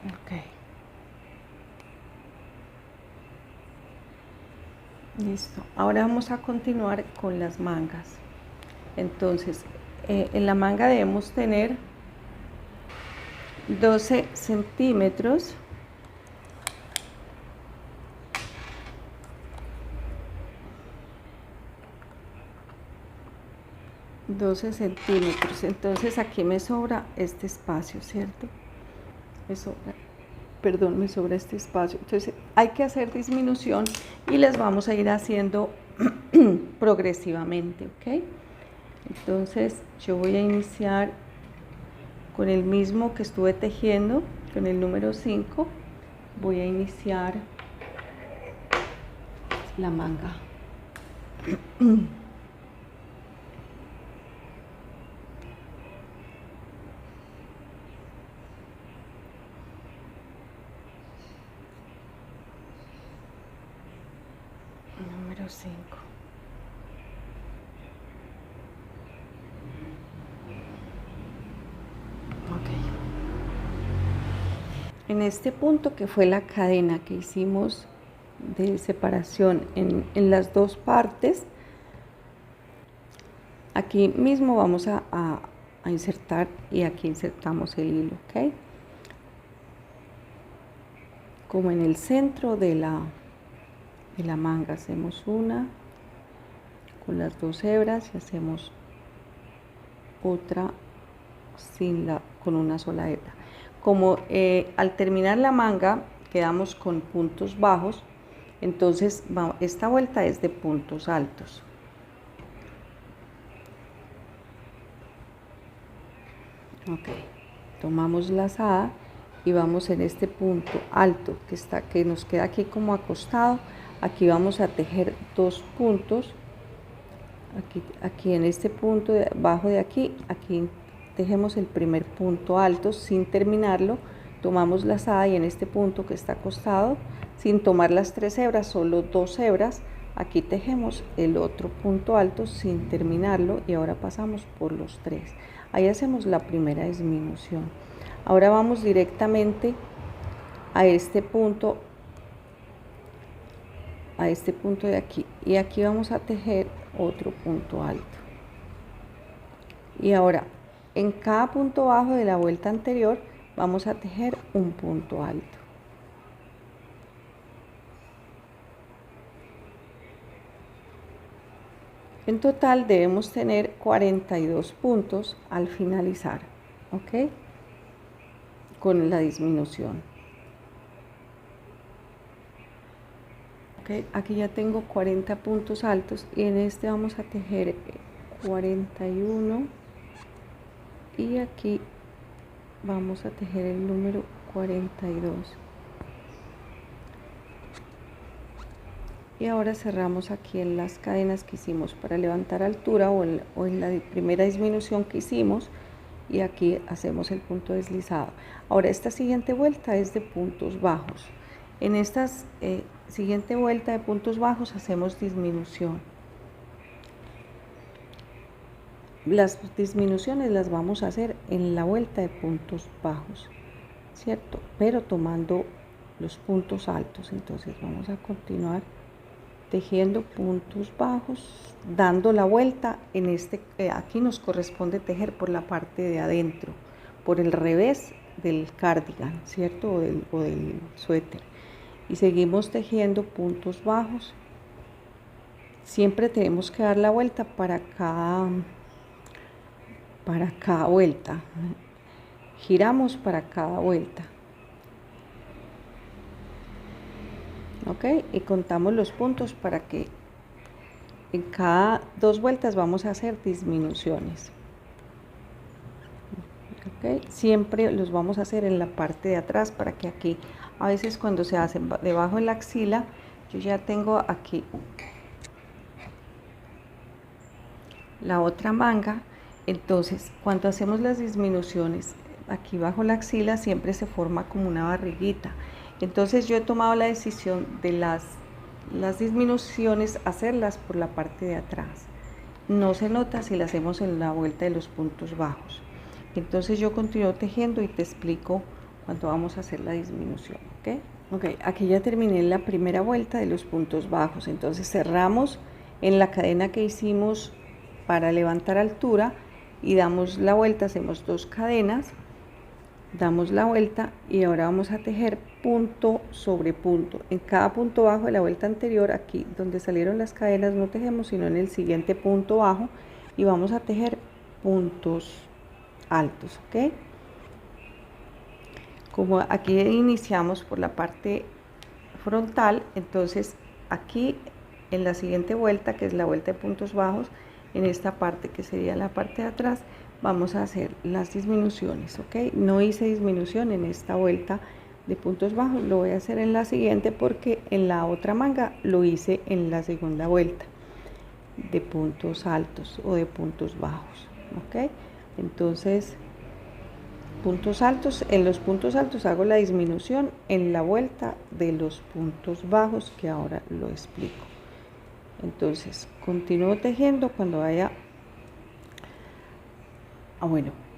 Ok. Listo. Ahora vamos a continuar con las mangas. Entonces, en la manga debemos tener 12 centímetros. 12 centímetros. Entonces aquí me sobra este espacio, ¿cierto? Me sobra, perdón, me sobra este espacio. Entonces hay que hacer disminución y les vamos a ir haciendo progresivamente, ¿ok? Entonces yo voy a iniciar con el mismo que estuve tejiendo, con el número 5. Voy a iniciar la manga. Número 5. Ok. En este punto que fue la cadena que hicimos de separación en las dos partes, aquí mismo vamos a insertar y aquí insertamos el hilo, ¿ok? Como en el centro de la manga hacemos una con las 2 hebras y hacemos otra con una sola hebra. Como al terminar la manga quedamos con puntos bajos, entonces esta vuelta es de puntos altos. Ok, tomamos la lazada y vamos en este punto alto que nos queda aquí como acostado. Aquí vamos a tejer 2 puntos. Aquí en este punto debajo de aquí tejemos el primer punto alto sin terminarlo. Tomamos la lazada y en este punto que está acostado, sin tomar las 3 hebras, solo 2 hebras, aquí tejemos el otro punto alto sin terminarlo y ahora pasamos por los 3. Ahí hacemos la primera disminución. Ahora vamos directamente a este punto de aquí y aquí vamos a tejer otro punto alto. Y ahora en cada punto bajo de la vuelta anterior vamos a tejer un punto alto. En total debemos tener 42 puntos al finalizar, ¿ok? Con la disminución. Okay, aquí ya tengo 40 puntos altos y en este vamos a tejer 41 y aquí vamos a tejer el número 42. Y ahora cerramos aquí en las cadenas que hicimos para levantar altura o en la primera disminución que hicimos, y aquí hacemos el punto deslizado. Ahora esta siguiente vuelta es de puntos bajos. En esta siguiente vuelta de puntos bajos hacemos disminución. Las disminuciones las vamos a hacer en la vuelta de puntos bajos, ¿cierto? Pero tomando los puntos altos. Entonces vamos a continuar tejiendo puntos bajos, dando la vuelta. En aquí nos corresponde tejer por la parte de adentro, por el revés del cardigan, ¿cierto? O del suéter. Y seguimos tejiendo puntos bajos. Siempre tenemos que dar la vuelta para cada vuelta. Giramos para cada vuelta. ¿Ok? Y contamos los puntos para que en cada 2 vueltas vamos a hacer disminuciones. ¿Ok? Siempre los vamos a hacer en la parte de atrás, para que aquí, a veces cuando se hacen debajo de la axila, yo ya tengo aquí la otra manga. Entonces cuando hacemos las disminuciones aquí bajo la axila, siempre se forma como una barriguita. Entonces yo he tomado la decisión de las disminuciones hacerlas por la parte de atrás. No se nota si las hacemos en la vuelta de los puntos bajos. Entonces yo continúo tejiendo y te explico cuando vamos a hacer la disminución. ¿Ok? Aquí ya terminé la primera vuelta de los puntos bajos. Entonces cerramos en la cadena que hicimos para levantar altura y damos la vuelta, hacemos 2 cadenas, damos la vuelta y ahora vamos a tejer punto sobre punto. En cada punto bajo de la vuelta anterior, aquí donde salieron las cadenas, no tejemos sino en el siguiente punto bajo, y vamos a tejer puntos altos. ¿Ok? Como aquí iniciamos por la parte frontal, entonces aquí en la siguiente vuelta, que es la vuelta de puntos bajos, en esta parte que sería la parte de atrás, vamos a hacer las disminuciones. ¿Ok? No hice disminución en esta vuelta de puntos bajos, lo voy a hacer en la siguiente, porque en la otra manga lo hice en la segunda vuelta de puntos altos o de puntos bajos. ¿Ok? Entonces puntos altos, en los puntos altos hago la disminución en la vuelta de los puntos bajos, que ahora lo explico. Entonces continúo tejiendo cuando vaya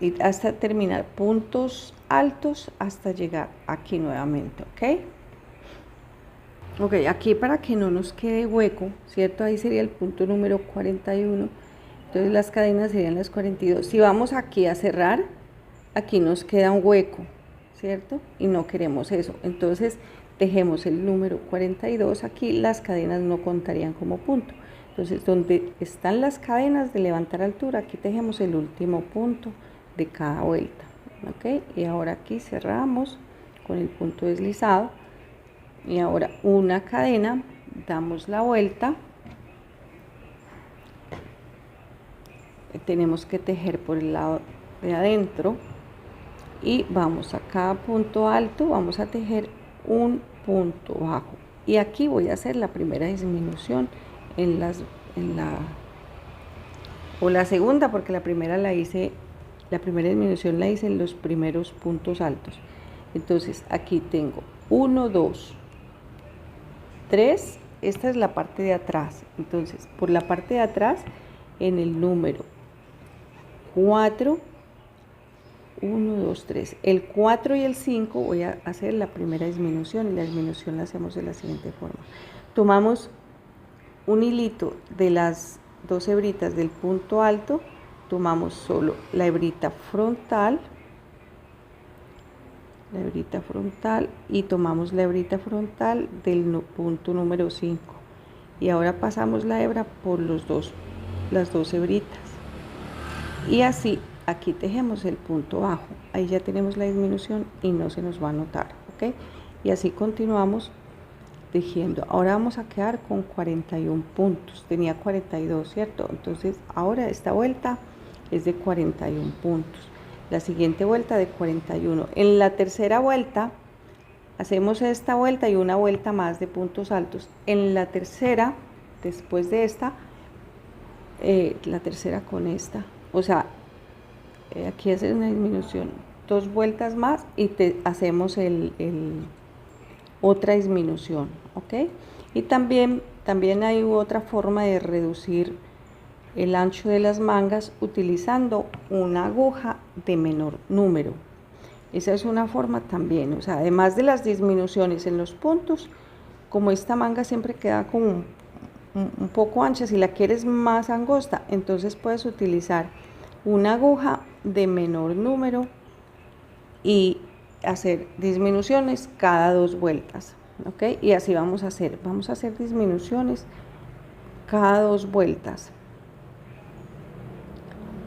y hasta terminar puntos altos, hasta llegar aquí nuevamente. Ok, aquí para que no nos quede hueco, ¿cierto? Ahí sería el punto número 41. Entonces las cadenas serían las 42. Si vamos aquí a cerrar, aquí nos queda un hueco, ¿cierto? Y no queremos eso. Entonces tejemos el número 42, aquí las cadenas no contarían como punto. Entonces donde están las cadenas de levantar altura, aquí tejemos el último punto de cada vuelta. ¿Ok? Y ahora aquí cerramos con el punto deslizado, y ahora una cadena, damos la vuelta, tenemos que tejer por el lado de adentro y vamos a cada punto alto, vamos a tejer un punto bajo, y aquí voy a hacer la primera disminución o la segunda, porque la primera disminución la hice en los primeros puntos altos. Entonces aquí tengo 1, 2, 3, esta es la parte de atrás. Entonces por la parte de atrás, en el número 4, 1, 2, 3, el 4 y el 5 voy a hacer la primera disminución, y la disminución la hacemos de la siguiente forma. Tomamos un hilito de las 2 hebritas del punto alto, tomamos solo la hebrita frontal, y tomamos la hebrita frontal del punto número 5, y ahora pasamos la hebra por las dos hebritas, y así aquí tejemos el punto bajo. Ahí ya tenemos la disminución y no se nos va a notar. ¿Ok? Y así continuamos tejiendo. Ahora vamos a quedar con 41 puntos. Tenía 42, ¿cierto? Entonces ahora esta vuelta es de 41 puntos. La siguiente vuelta de 41. En la tercera vuelta hacemos esta vuelta y una vuelta más de puntos altos. En la tercera, después de esta, la tercera con esta, o sea, aquí es una disminución, 2 vueltas más y hacemos otra disminución, ¿ok? Y también hay otra forma de reducir el ancho de las mangas utilizando una aguja de menor número. Esa es una forma también, o sea, además de las disminuciones en los puntos, como esta manga siempre queda como un poco ancha, si la quieres más angosta, entonces puedes utilizar una aguja de menor número y hacer disminuciones cada 2 vueltas, ¿ok? Y así vamos a hacer disminuciones cada 2 vueltas.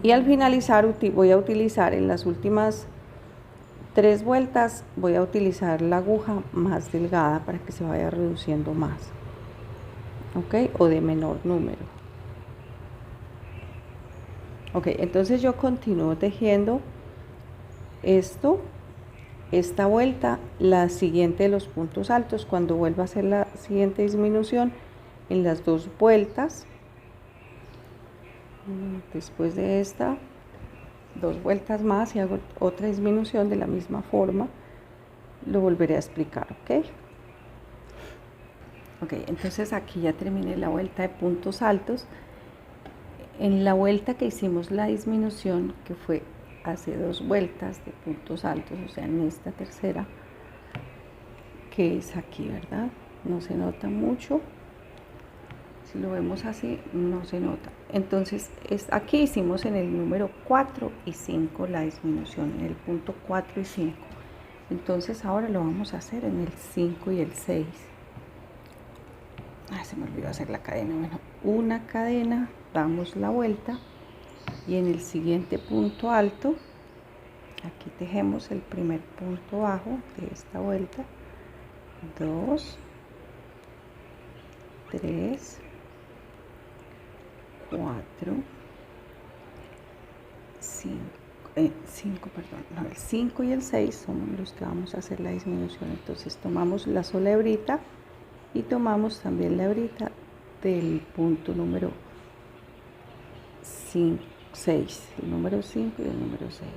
Y al finalizar voy a utilizar en las últimas 3 vueltas, voy a utilizar la aguja más delgada para que se vaya reduciendo más, ¿ok? O de menor número. Ok, entonces yo continúo tejiendo esta vuelta, la siguiente de los puntos altos. Cuando vuelva a hacer la siguiente disminución en las 2 vueltas, después de esta, 2 vueltas más y hago otra disminución de la misma forma, lo volveré a explicar, ¿ok? Ok, entonces aquí ya terminé la vuelta de puntos altos. En la vuelta que hicimos la disminución, que fue hace 2 vueltas de puntos altos, o sea, en esta tercera, que es aquí, ¿verdad? No se nota mucho. Si lo vemos así, no se nota. Entonces, aquí hicimos en el número 4 y 5 la disminución, en el punto 4 y 5. Entonces, ahora lo vamos a hacer en el 5 y el 6. Se me olvidó hacer la cadena. Bueno, una cadena, damos la vuelta y en el siguiente punto alto, aquí tejemos el primer punto bajo de esta vuelta, 2, 3, 4, 5, perdón, no, el 5 y el 6 son los que vamos a hacer la disminución. Entonces tomamos la sola hebrita y tomamos también la hebrita del punto número 6, el número 5 y el número 6.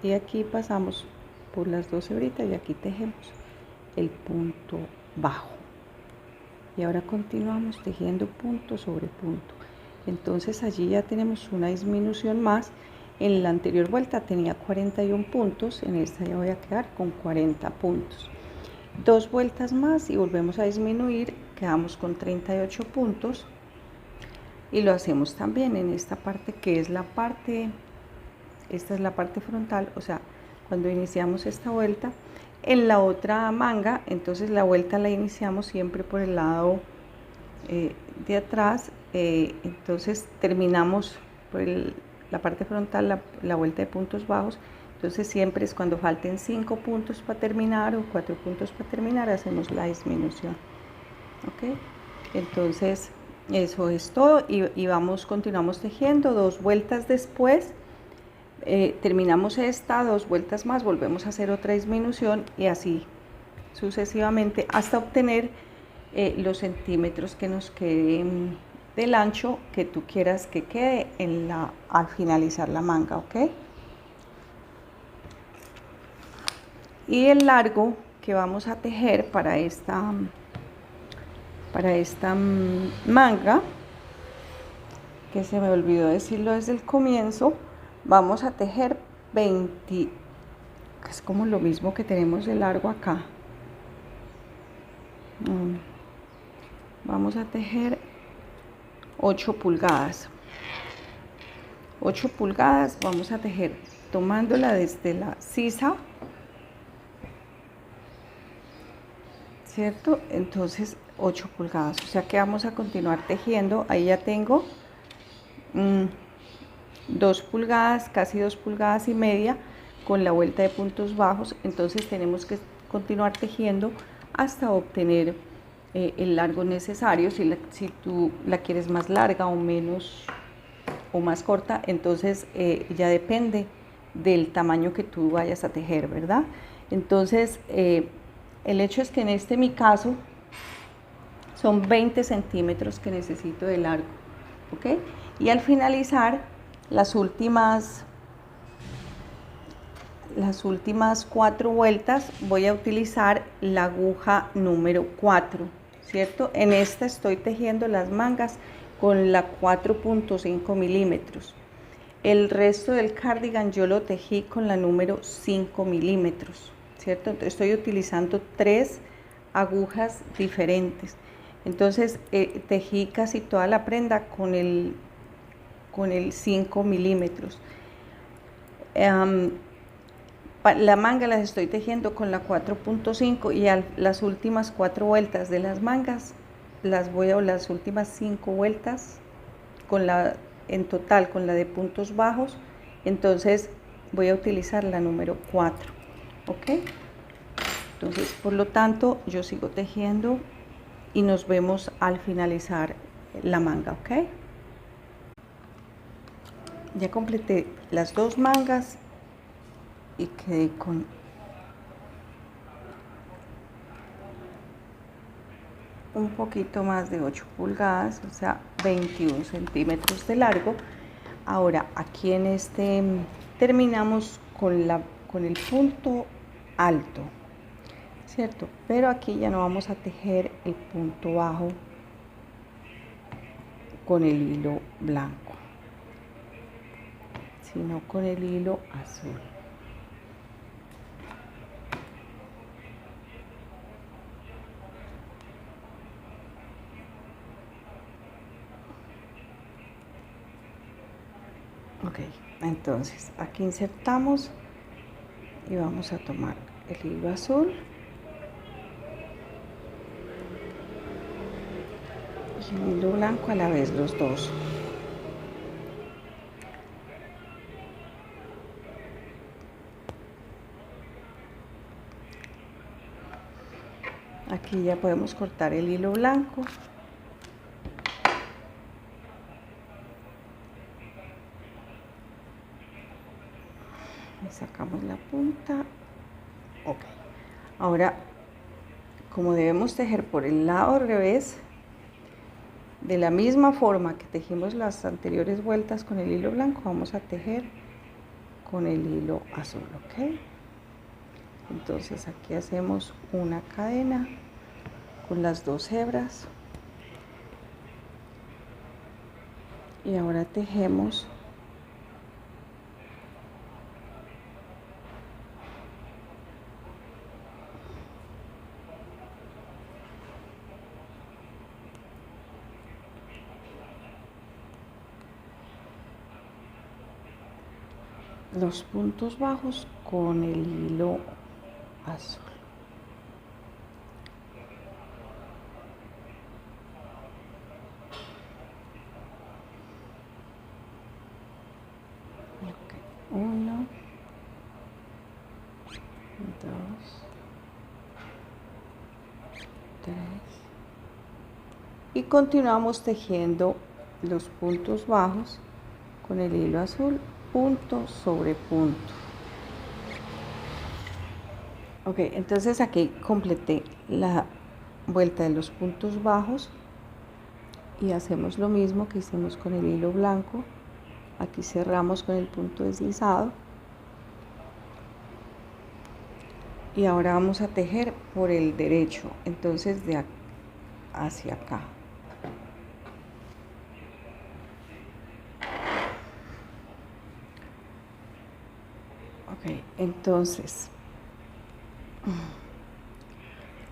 Y aquí pasamos por las 2 hebritas y aquí tejemos el punto bajo. Y ahora continuamos tejiendo punto sobre punto. Entonces allí ya tenemos una disminución más. En la anterior vuelta tenía 41 puntos, en esta ya voy a quedar con 40 puntos. 2 vueltas más y volvemos a disminuir, quedamos con 38 puntos. Y lo hacemos también en esta parte que es la parte, esta es la parte frontal, o sea, cuando iniciamos esta vuelta, en la otra manga, entonces la vuelta la iniciamos siempre por el lado de atrás, entonces terminamos por la parte frontal, la vuelta de puntos bajos. Entonces siempre es cuando falten 5 puntos para terminar o 4 puntos para terminar, hacemos la disminución, ¿ok? Entonces eso es todo y continuamos tejiendo 2 vueltas después, terminamos esta, 2 vueltas más, volvemos a hacer otra disminución y así sucesivamente hasta obtener los centímetros que nos queden del ancho que tú quieras que quede al finalizar la manga, ¿ok? Y el largo que vamos a tejer para esta manga, que se me olvidó decirlo desde el comienzo, vamos a tejer 20, es como lo mismo que tenemos de largo acá. Vamos a tejer 8 pulgadas. 8 pulgadas vamos a tejer tomándola desde la sisa, ¿cierto? Entonces 8 pulgadas, o sea que vamos a continuar tejiendo. Ahí ya tengo 2 pulgadas, casi 2 pulgadas y media con la vuelta de puntos bajos. Entonces tenemos que continuar tejiendo hasta obtener el largo necesario. Si tú la quieres más larga o menos o más corta, entonces ya depende del tamaño que tú vayas a tejer, ¿verdad? Entonces el hecho es que en este mi caso son 20 centímetros que necesito de largo, ¿ok? Y al finalizar las últimas 4 vueltas voy a utilizar la aguja número 4, ¿cierto? En esta estoy tejiendo las mangas con la 4.5 milímetros. El resto del cardigan yo lo tejí con la número 5 milímetros, ¿cierto? Entonces estoy utilizando 3 agujas diferentes. Entonces tejí casi toda la prenda con el 5 milímetros. La manga las estoy tejiendo con la 4.5 y las últimas 4 vueltas de las mangas las últimas 5 vueltas en total con la de puntos bajos, entonces voy a utilizar la número 4, ¿ok? Entonces, por lo tanto, yo sigo tejiendo y nos vemos al finalizar la manga, ¿ok? Ya completé las 2 mangas y quedé con un poquito más de 8 pulgadas, o sea, 21 centímetros de largo. Ahora, aquí en este terminamos con el punto alto, ¿cierto? Pero aquí ya no vamos a tejer el punto bajo con el hilo blanco, sino con el hilo azul. Ok, entonces aquí insertamos y vamos a tomar el hilo azul y el hilo blanco a la vez, los dos. Aquí ya podemos cortar el hilo blanco. Y sacamos la punta. Ok. Ahora, como debemos tejer por el lado revés, de la misma forma que tejimos las anteriores vueltas con el hilo blanco, vamos a tejer con el hilo azul, ¿ok? Entonces aquí hacemos una cadena con las 2 hebras y ahora tejemos los puntos bajos con el hilo azul. Okay. 1, 2, 3 y continuamos tejiendo los puntos bajos con el hilo azul, punto sobre punto. Ok, entonces aquí completé la vuelta de los puntos bajos y hacemos lo mismo que hicimos con el hilo blanco. Aquí cerramos con el punto deslizado y ahora vamos a tejer por el derecho, entonces de hacia acá. Ok, entonces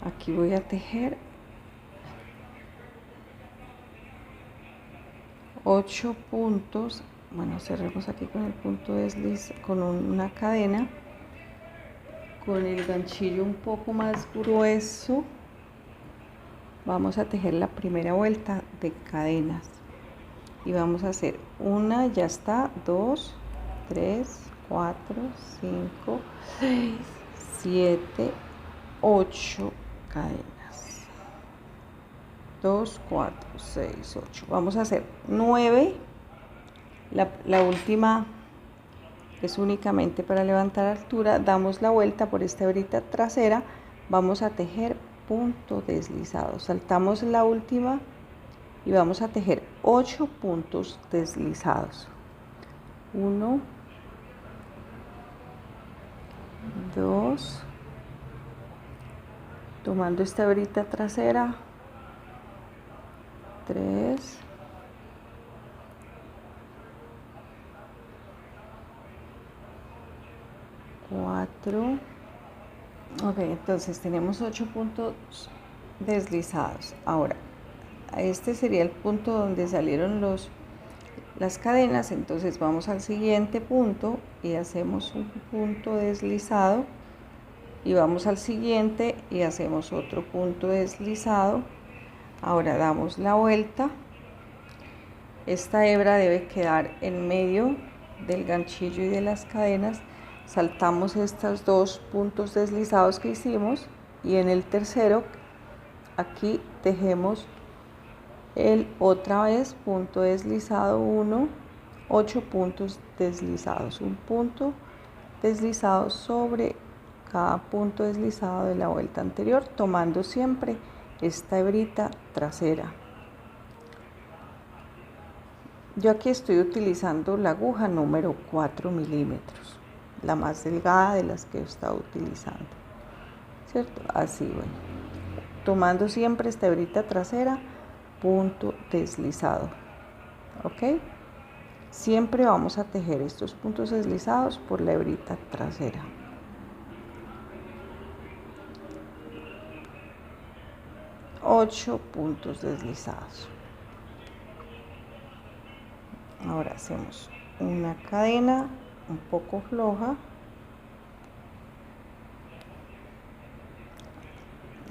aquí voy a tejer 8 puntos. Bueno, cerremos aquí con el punto desliz, con una cadena, con el ganchillo un poco más grueso. Vamos a tejer la primera vuelta de cadenas y vamos a hacer una, ya está, 2, 3, 4, 5, 6, 7, 8 cadenas. 2, 4, 6, 8. Vamos a hacer 9. La última es únicamente para levantar altura. Damos la vuelta por esta hebrita trasera, vamos a tejer punto deslizado. Saltamos la última y vamos a tejer 8 puntos deslizados. 1, 2, tomando esta hebrita trasera, 3, 4. Ok, entonces tenemos 8 puntos deslizados. Ahora, este sería el punto donde salieron las cadenas. Entonces vamos al siguiente punto y hacemos un punto deslizado, y vamos al siguiente y hacemos otro punto deslizado. Ahora damos la vuelta. Esta hebra debe quedar en medio del ganchillo y de las cadenas. Saltamos estos 2 puntos deslizados que hicimos, y en el tercero aquí tejemos otra vez punto deslizado 1, 8 puntos deslizados, un punto deslizado sobre cada punto deslizado de la vuelta anterior, tomando siempre esta hebrita trasera. Yo aquí estoy utilizando la aguja número 4 milímetros, la más delgada de las que he estado utilizando, ¿cierto? Así, bueno, tomando siempre esta hebrita trasera, punto deslizado, ¿ok? Siempre vamos a tejer estos puntos deslizados por la hebrita trasera. Ocho puntos deslizados. Ahora hacemos una cadena un poco floja.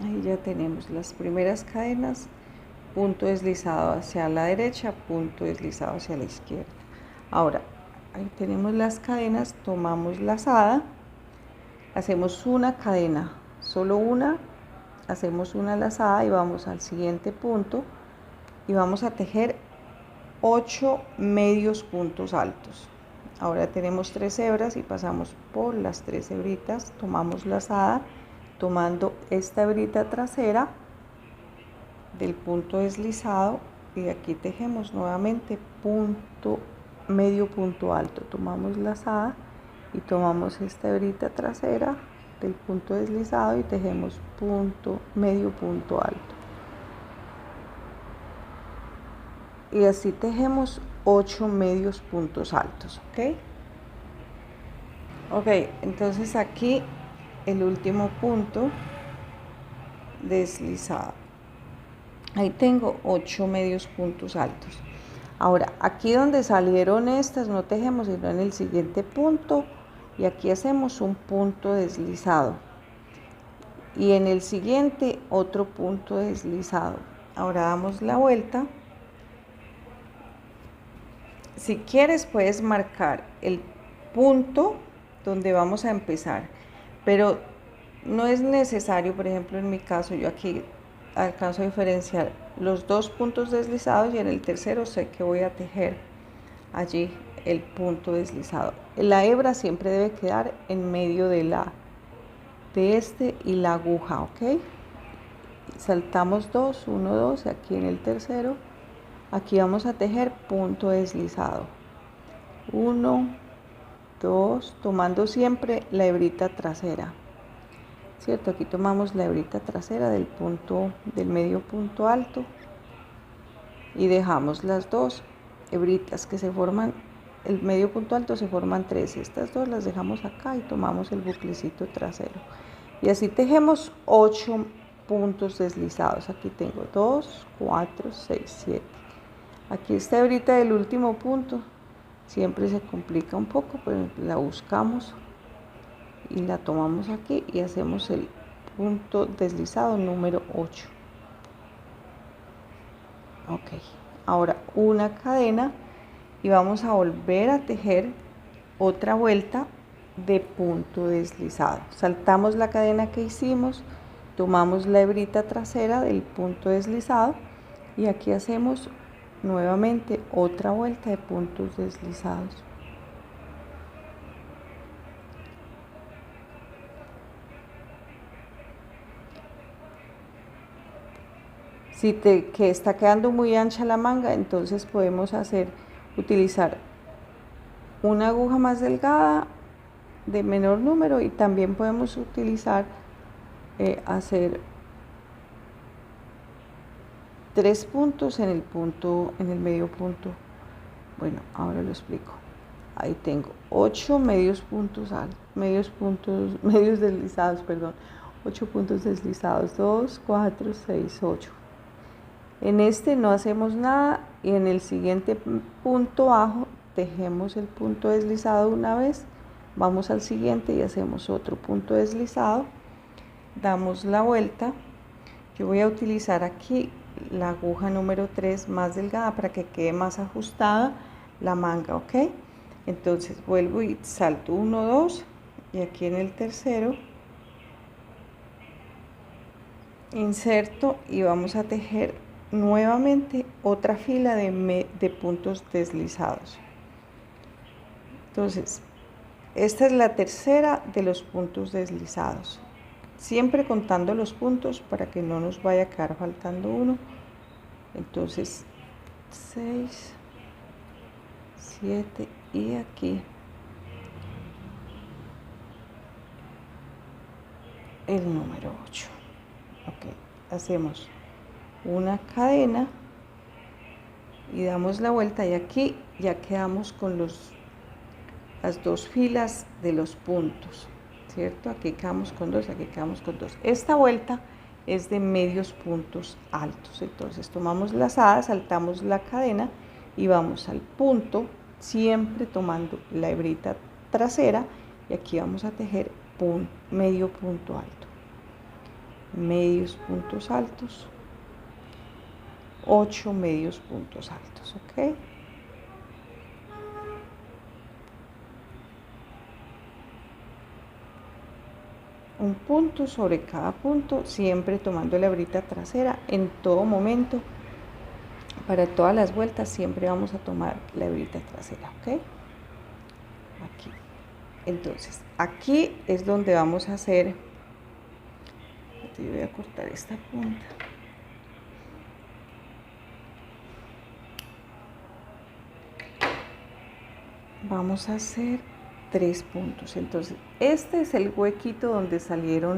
Ahí ya tenemos las primeras cadenas, punto deslizado hacia la derecha, punto deslizado hacia la izquierda. Ahora, ahí tenemos las cadenas, tomamos lazada, hacemos una cadena, solo una, hacemos una lazada y vamos al siguiente punto y vamos a tejer 8 medios puntos altos. Ahora tenemos 3 hebras y pasamos por las 3 hebritas, tomamos lazada, tomando esta hebrita trasera del punto deslizado, y aquí tejemos nuevamente medio punto alto. Tomamos lazada y tomamos esta hebrita trasera del punto deslizado y tejemos medio punto alto, y así tejemos 8 medios puntos altos. Ok, entonces aquí el último punto deslizado, ahí tengo 8 medios puntos altos. Ahora aquí donde salieron estas no tejemos sino en el siguiente punto, y aquí hacemos un punto deslizado y en el siguiente otro punto deslizado. Ahora damos la vuelta. Si quieres puedes marcar el punto donde vamos a empezar, pero no es necesario. Por ejemplo, en mi caso, yo aquí alcanzo a diferenciar los 2 puntos deslizados y en el tercero sé que voy a tejer allí el punto deslizado. La hebra siempre debe quedar en medio de este y la aguja, ¿ok? Saltamos 2, 1, 2, aquí en el tercero, aquí vamos a tejer punto deslizado, 1, 2, tomando siempre la hebrita trasera, ¿cierto? Aquí tomamos la hebrita trasera del medio punto alto y dejamos las 2 hebritas que se forman, el medio punto alto se forman 3, estas 2 las dejamos acá y tomamos el buclecito trasero, y así tejemos 8 puntos deslizados. Aquí tengo 2, 4, 6, 7. Aquí esta hebrita del último punto siempre se complica un poco, pero la buscamos y la tomamos aquí y hacemos el punto deslizado número 8. Ok, ahora una cadena y vamos a volver a tejer otra vuelta de punto deslizado. Saltamos la cadena que hicimos, tomamos la hebrita trasera del punto deslizado y aquí hacemos nuevamente otra vuelta de puntos deslizados. Si que está quedando muy ancha la manga, entonces podemos utilizar una aguja más delgada de menor número, y también podemos utilizar hacer 3 puntos en el medio punto. Bueno, ahora lo explico. Ahí tengo 8 medios deslizados, perdón, 8 puntos deslizados, 2, 4, 6, 8. En este no hacemos nada, y en el siguiente punto bajo tejemos el punto deslizado una vez, vamos al siguiente y hacemos otro punto deslizado, damos la vuelta. Yo voy a utilizar aquí la aguja número 3 más delgada para que quede más ajustada la manga, ¿ok? Entonces vuelvo y salto 1, 2, y aquí en el tercero inserto y vamos a tejer nuevamente otra fila de puntos deslizados. Entonces, esta es la tercera de los puntos deslizados, siempre contando los puntos para que no nos vaya a quedar faltando uno. Entonces 6, 7 y aquí el número 8. Ok, hacemos una cadena y damos la vuelta, y aquí ya quedamos con las dos filas de los puntos, ¿cierto? Aquí quedamos con 2, aquí quedamos con 2. Esta vuelta es de medios puntos altos. Entonces tomamos lazada, saltamos la cadena y vamos al punto, siempre tomando la hebrita trasera, y aquí vamos a tejer medio punto alto, medios puntos altos, 8 medios puntos altos, ¿ok? Un punto sobre cada punto, siempre tomando la hebrita trasera en todo momento. Para todas las vueltas siempre vamos a tomar la hebrita trasera, ¿ok? Aquí. Entonces, aquí es donde vamos a hacer, yo voy a cortar esta punta. Vamos a hacer 3 puntos. Entonces, este es el huequito donde salió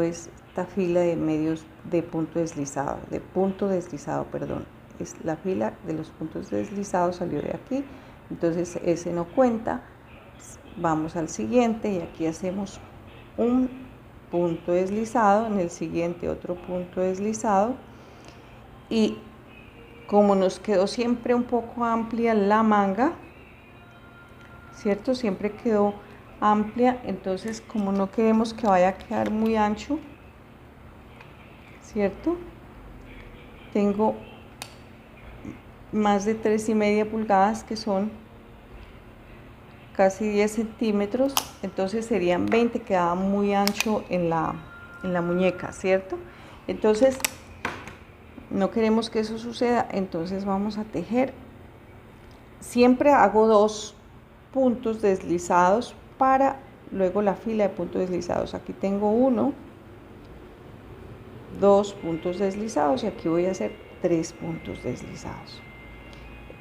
esta fila de medios de punto deslizado, perdón. Es la fila de los puntos deslizados, salió de aquí, entonces ese no cuenta. Vamos al siguiente y aquí hacemos un punto deslizado, en el siguiente otro punto deslizado, y como nos quedó siempre un poco amplia la manga, ¿cierto? Siempre quedó amplia, entonces como no queremos que vaya a quedar muy ancho, ¿cierto? Tengo más de 3,5 pulgadas, que son casi 10 centímetros, entonces serían 20, quedaba muy ancho en la muñeca, ¿cierto? Entonces no queremos que eso suceda, entonces vamos a tejer, siempre hago 2 puntos deslizados para luego la fila de puntos deslizados. Aquí tengo 1, 2 puntos deslizados, y aquí voy a hacer 3 puntos deslizados.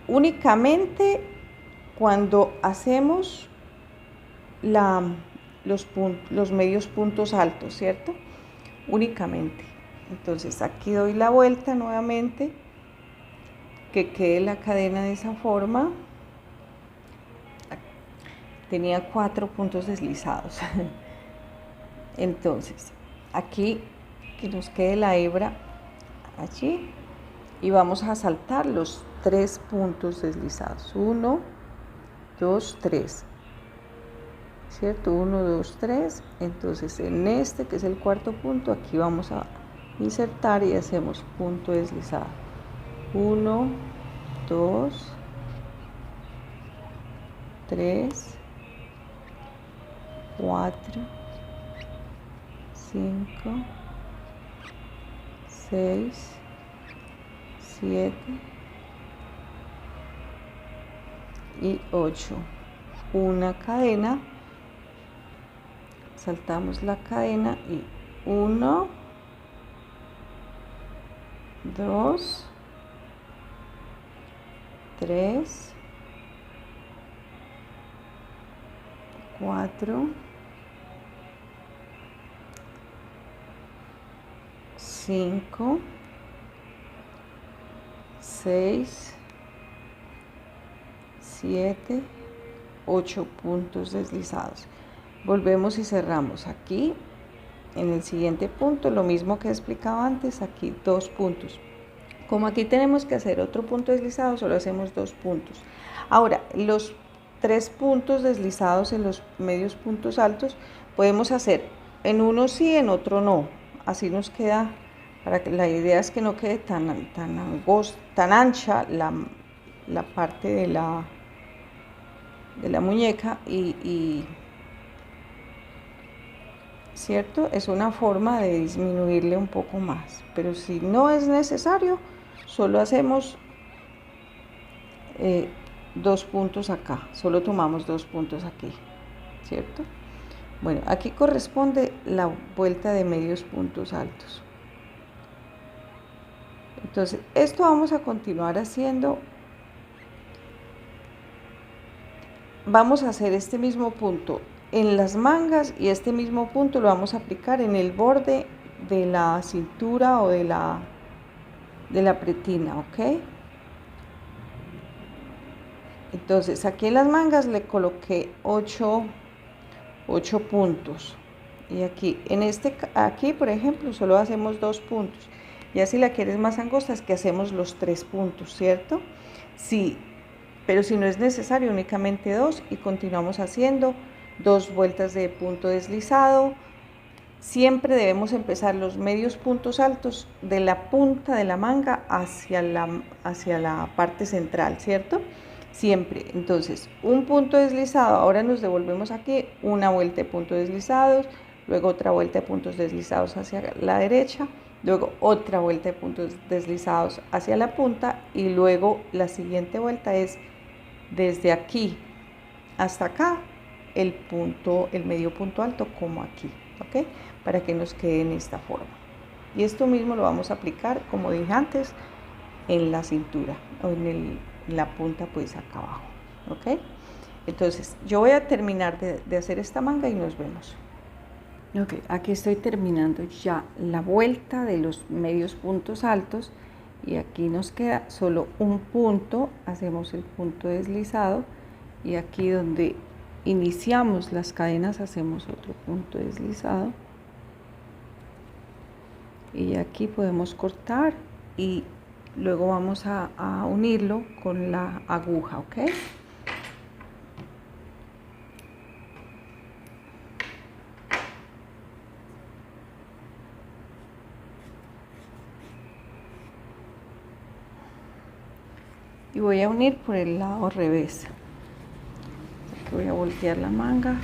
Únicamente cuando hacemos los medios puntos altos, ¿cierto? Únicamente. Entonces aquí doy la vuelta nuevamente, que quede la cadena de esa forma. Tenía 4 puntos deslizados. Entonces aquí que nos quede la hebra allí, y vamos a saltar los 3 puntos deslizados, 1, 2, 3, ¿cierto? 1, 2, 3. Entonces en este, que es el cuarto punto, aquí vamos a insertar y hacemos punto deslizado, 1, 2, 3, 4, 5, 6, 7 y 8. Una cadena, saltamos la cadena y 1, 2, 3, 4, 5, 6, 7, 8 puntos deslizados. Volvemos y cerramos aquí. En el siguiente punto, lo mismo que he explicado antes, aquí 2 puntos. Como aquí tenemos que hacer otro punto deslizado, solo hacemos 2 puntos. Ahora, los 3 puntos deslizados en los medios puntos altos, podemos hacer en uno sí, en otro no. Así nos queda, para que la idea es que no quede tan ancha la parte de la muñeca ¿cierto? Es una forma de disminuirle un poco más, pero si no es necesario, solo hacemos 2 puntos acá, solo tomamos 2 puntos aquí, ¿cierto? Bueno, aquí corresponde la vuelta de medios puntos altos. Entonces, esto vamos a continuar haciendo. Vamos a hacer este mismo punto en las mangas y este mismo punto lo vamos a aplicar en el borde de la cintura o de la pretina, ¿ok? Entonces aquí en las mangas le coloqué 8 puntos y aquí aquí por ejemplo solo hacemos 2 puntos. Ya si la quieres más angosta es que hacemos los 3 puntos, ¿cierto? Sí, pero si no es necesario únicamente 2 y continuamos haciendo 2 vueltas de punto deslizado. Siempre debemos empezar los medios puntos altos de la punta de la manga hacia la parte central, ¿cierto? Siempre. Entonces, un punto deslizado, ahora nos devolvemos aquí, una vuelta de puntos deslizados, luego otra vuelta de puntos deslizados hacia la derecha, luego otra vuelta de puntos deslizados hacia la punta y luego la siguiente vuelta es desde aquí hasta acá, el medio punto alto como aquí, ¿ok? Para que nos quede en esta forma. Y esto mismo lo vamos a aplicar, como dije antes, en la cintura o en la punta pues acá abajo, ¿ok? Entonces yo voy a terminar de hacer esta manga y nos vemos. Ok, aquí estoy terminando ya la vuelta de los medios puntos altos y aquí nos queda solo un punto, hacemos el punto deslizado y aquí donde iniciamos las cadenas hacemos otro punto deslizado y aquí podemos cortar y luego vamos a unirlo con la aguja, ¿ok? Y voy a unir por el lado revés. Aquí voy a voltear la manga.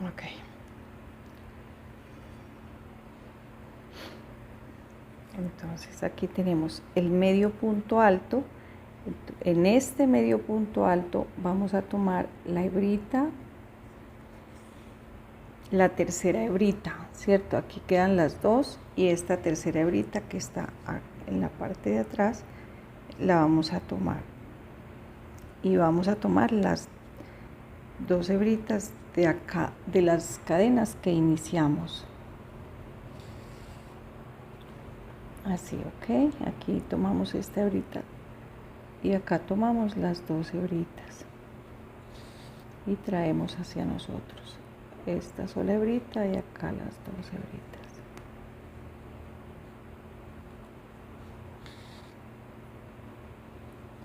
Ok. Entonces aquí tenemos el medio punto alto. En este medio punto alto vamos a tomar la hebrita, la tercera hebrita, ¿cierto? Aquí quedan las dos y esta tercera hebrita que está en la parte de atrás la vamos a tomar. Y vamos a tomar las 2 hebritas de acá, de las cadenas que iniciamos. Así, ok. Aquí tomamos esta hebrita y acá tomamos las 2 hebritas y traemos hacia nosotros esta sola hebrita y acá las 2 hebritas.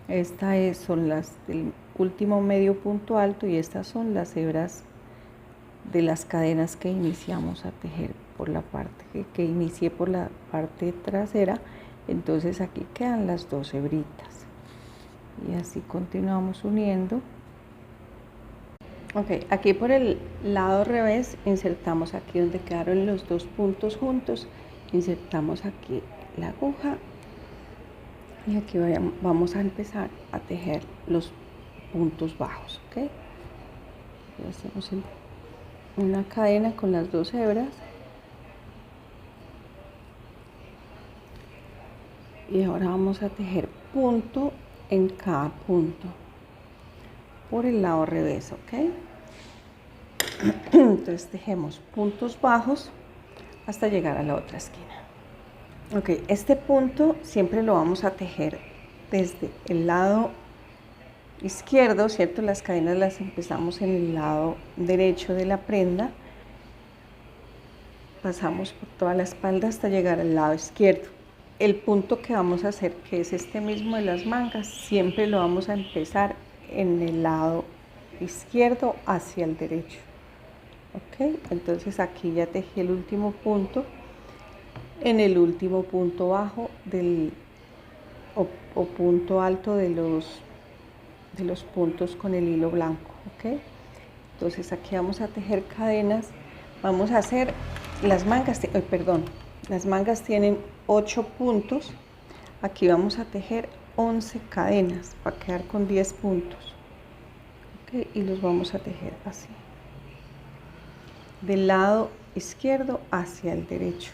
Estas son las del último medio punto alto y estas son las hebras de las cadenas que iniciamos a tejer por la parte que inicié por la parte trasera. Entonces aquí quedan las 2 hebritas. y así continuamos uniendo. Ok, aquí por el lado revés insertamos aquí donde quedaron los dos puntos juntos, insertamos aquí la aguja y aquí vamos a empezar a tejer los puntos bajos. Ok, y hacemos una cadena con las dos hebras y ahora vamos a tejer punto en cada punto por el lado revés. Ok, entonces tejemos puntos bajos hasta llegar a la otra esquina. Ok, este punto siempre lo vamos a tejer desde el lado izquierdo, ¿cierto? Las cadenas las empezamos en el lado derecho de la prenda, pasamos por toda la espalda hasta llegar al lado izquierdo. El punto que vamos a hacer, que es este mismo de las mangas, siempre lo vamos a empezar en el lado izquierdo hacia el derecho. Ok, entonces aquí ya tejí el último punto en el último punto bajo o punto alto de los puntos con el hilo blanco. Ok, entonces aquí vamos a tejer cadenas, vamos a hacer las mangas, las mangas tienen 8 puntos, aquí vamos a tejer 11 cadenas para quedar con 10 puntos. Ok, y los vamos a tejer así, del lado izquierdo hacia el derecho.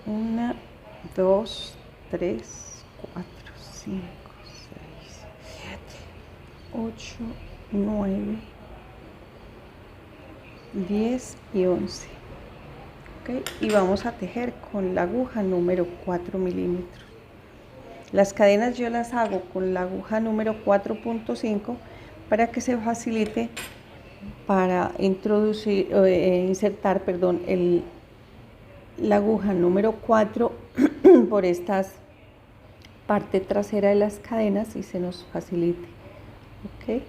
1, 2, 3, 4, 5, 6, 7, 8, 9, 10 y 11. Okay, y vamos a tejer con la aguja número 4 milímetros. Las cadenas yo las hago con la aguja número 4.5 para que se facilite para insertar la aguja número 4 por esta parte trasera de las cadenas y se nos facilite. Ok,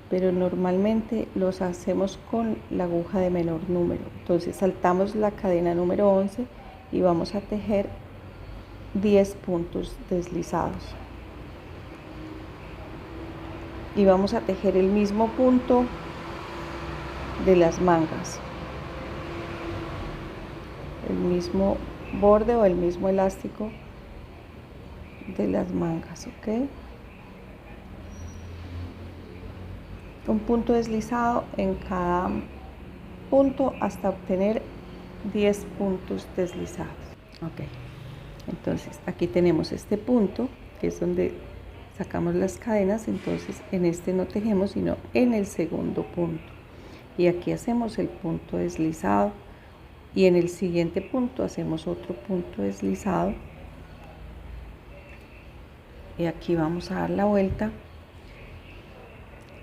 pero normalmente los hacemos con la aguja de menor número. Entonces saltamos la cadena número 11 y vamos a tejer 10 puntos deslizados y vamos a tejer el mismo punto de las mangas, el mismo borde o el mismo elástico de las mangas. Ok, un punto deslizado en cada punto hasta obtener 10 puntos deslizados. Ok, entonces aquí tenemos este punto que es donde sacamos las cadenas, entonces en este no tejemos sino en el segundo punto y aquí hacemos el punto deslizado y en el siguiente punto hacemos otro punto deslizado y aquí vamos a dar la vuelta,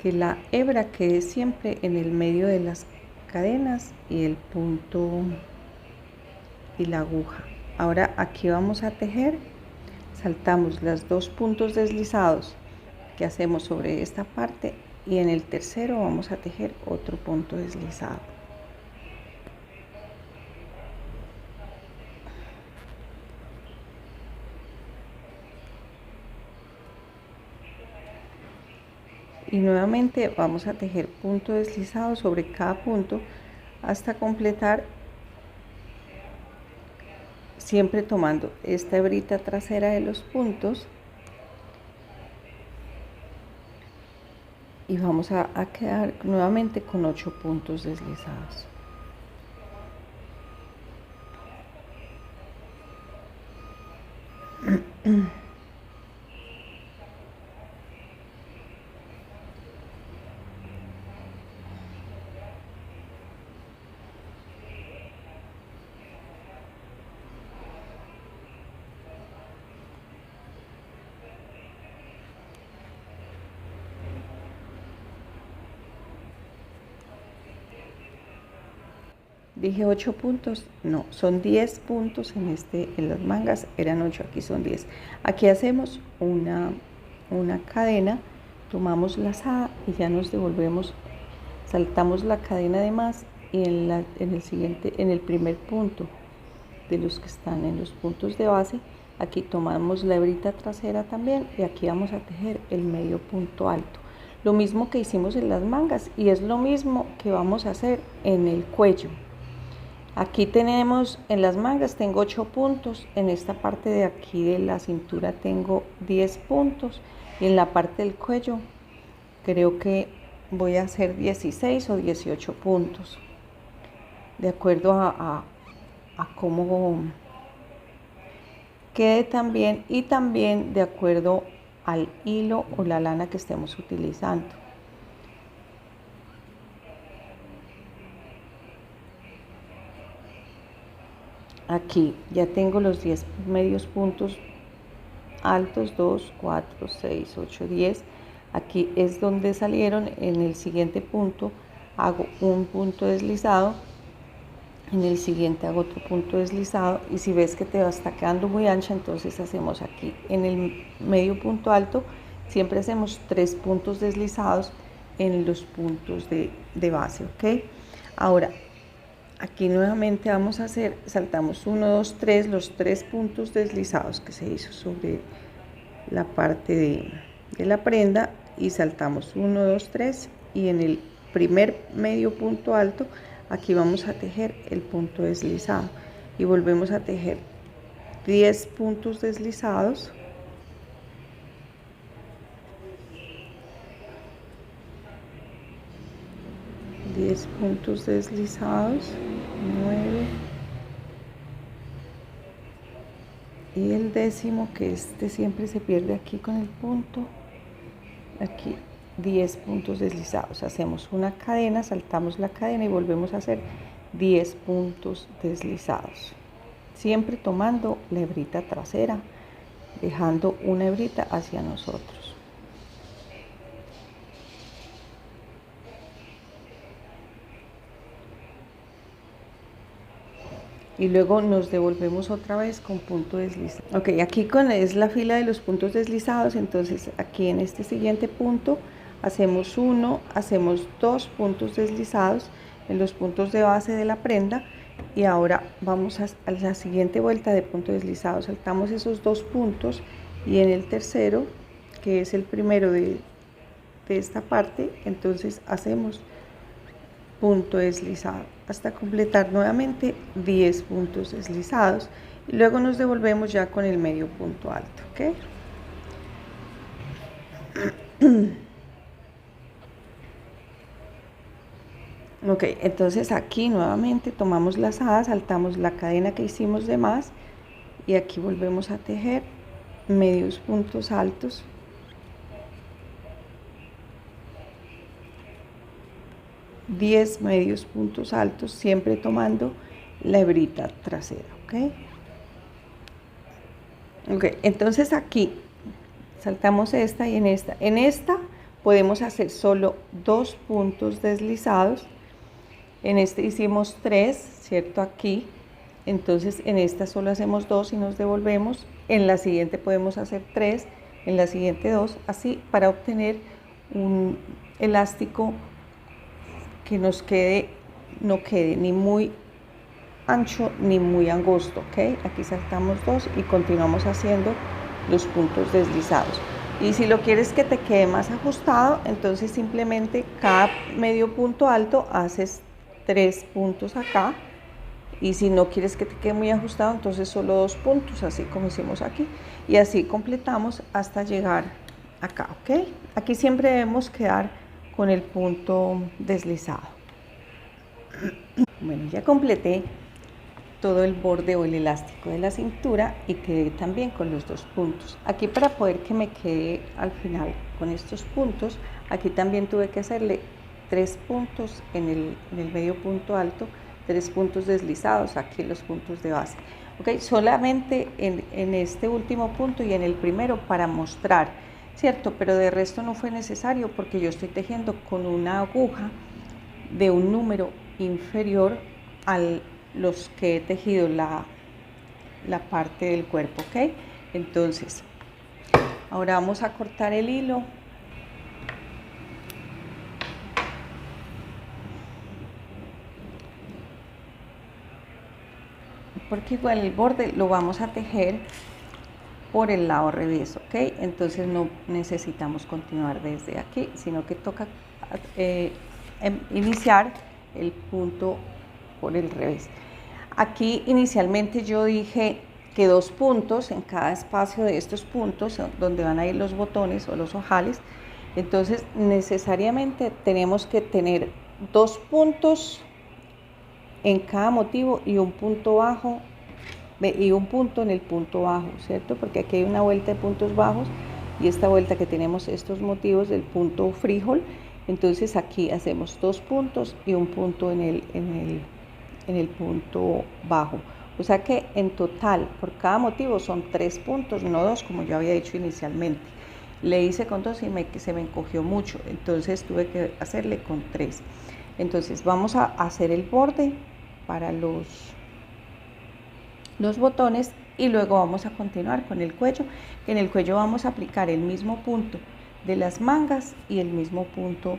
que la hebra quede siempre en el medio de las cadenas y el punto y la aguja. Ahora aquí vamos a tejer, saltamos los dos puntos deslizados que hacemos sobre esta parte y en el tercero vamos a tejer otro punto deslizado. Y nuevamente vamos a tejer punto deslizado sobre cada punto hasta completar, siempre tomando esta hebrita trasera de los puntos y vamos a quedar nuevamente con 8 puntos deslizados. Dije 8 puntos, no, son 10 puntos en las mangas, eran 8, aquí son 10. Aquí hacemos una cadena, tomamos lazada y ya nos devolvemos, saltamos la cadena de más y en el primer punto de los que están en los puntos de base, Aquí tomamos la hebrita trasera también y aquí vamos a tejer el medio punto alto. Lo mismo que hicimos en las mangas y es lo mismo que vamos a hacer en el cuello. Aquí tenemos, en las mangas tengo 8 puntos, en esta parte de aquí de la cintura tengo 10 puntos y en la parte del cuello creo que voy a hacer 16 o 18 puntos, de acuerdo a cómo quede también y también de acuerdo al hilo o la lana que estemos utilizando. Aquí ya tengo los 10 medios puntos altos, 2, 4, 6, 8, 10. Aquí es donde salieron. En el siguiente punto hago un punto deslizado, en el siguiente hago otro punto deslizado y si ves que te está quedando muy ancha, entonces hacemos aquí en el medio punto alto, siempre hacemos 3 puntos deslizados en los puntos de base, ¿ok? Ahora aquí nuevamente vamos a hacer, saltamos 1, 2, 3, los 3 puntos deslizados que se hizo sobre la parte de la prenda y saltamos 1, 2, 3 y en el primer medio punto alto aquí vamos a tejer el punto deslizado y volvemos a tejer 10 puntos deslizados, puntos deslizados, 9 y el décimo, que este siempre se pierde aquí con el punto, aquí 10 puntos deslizados. Hacemos una cadena, saltamos la cadena y volvemos a hacer 10 puntos deslizados, siempre tomando la hebrita trasera, dejando una hebrita hacia nosotros. Y luego nos devolvemos otra vez con punto deslizado. Ok, aquí es la fila de los puntos deslizados, entonces aquí en este siguiente punto hacemos 1, hacemos 2 puntos deslizados en los puntos de base de la prenda y ahora vamos a la siguiente vuelta de punto deslizado, saltamos esos 2 puntos y en el tercero, que es el primero de esta parte, entonces hacemos punto deslizado hasta completar nuevamente 10 puntos deslizados y luego nos devolvemos ya con el medio punto alto, ¿ok? Ok, entonces aquí nuevamente tomamos lazada, saltamos la cadena que hicimos de más y aquí volvemos a tejer medios puntos altos, ...10 medios puntos altos, siempre tomando la hebrita trasera, ¿ok? Ok, entonces aquí saltamos esta y en esta podemos hacer solo 2 puntos deslizados, en este hicimos 3, ¿cierto? Aquí, entonces en esta solo hacemos 2 y nos devolvemos, en la siguiente podemos hacer 3, en la siguiente 2, así para obtener un elástico que nos quede, no quede ni muy ancho ni muy angosto, ¿ok? Aquí saltamos 2 y continuamos haciendo los puntos deslizados. Y si lo quieres que te quede más ajustado, entonces simplemente cada medio punto alto haces 3 puntos acá. Y si no quieres que te quede muy ajustado, entonces solo 2 puntos, así como hicimos aquí. Y así completamos hasta llegar acá, ¿ok? Aquí siempre debemos quedar con el punto deslizado. Bueno, ya completé todo el borde o el elástico de la cintura y quedé también con los 2 puntos. Aquí para poder que me quede al final con estos puntos, aquí también tuve que hacerle 3 puntos en el medio punto alto, 3 puntos deslizados aquí en los puntos de base. Ok, solamente en este último punto y en el primero para mostrar, ¿cierto? Pero de resto no fue necesario porque yo estoy tejiendo con una aguja de un número inferior a los que he tejido la parte del cuerpo, ¿ok? Entonces, ahora vamos a cortar el hilo. Porque igual el borde lo vamos a tejer por el lado revés, ¿ok? Entonces no necesitamos continuar desde aquí, sino que toca iniciar el punto por el revés. Aquí inicialmente yo dije que 2 puntos en cada espacio de estos puntos donde van a ir los botones o los ojales. Entonces necesariamente tenemos que tener 2 puntos en cada motivo y un punto bajo y un punto en el punto bajo, ¿cierto? Porque aquí hay una vuelta de puntos bajos y esta vuelta que tenemos estos motivos del punto frijol. Entonces aquí hacemos 2 puntos y un punto en el punto bajo. O sea que en total por cada motivo son 3 puntos, no 2 como yo había dicho inicialmente. Le hice con 2 y se me encogió mucho, entonces tuve que hacerle con 3. Entonces vamos a hacer el borde para los botones y luego vamos a continuar con el cuello. En el cuello vamos a aplicar el mismo punto de las mangas y el mismo punto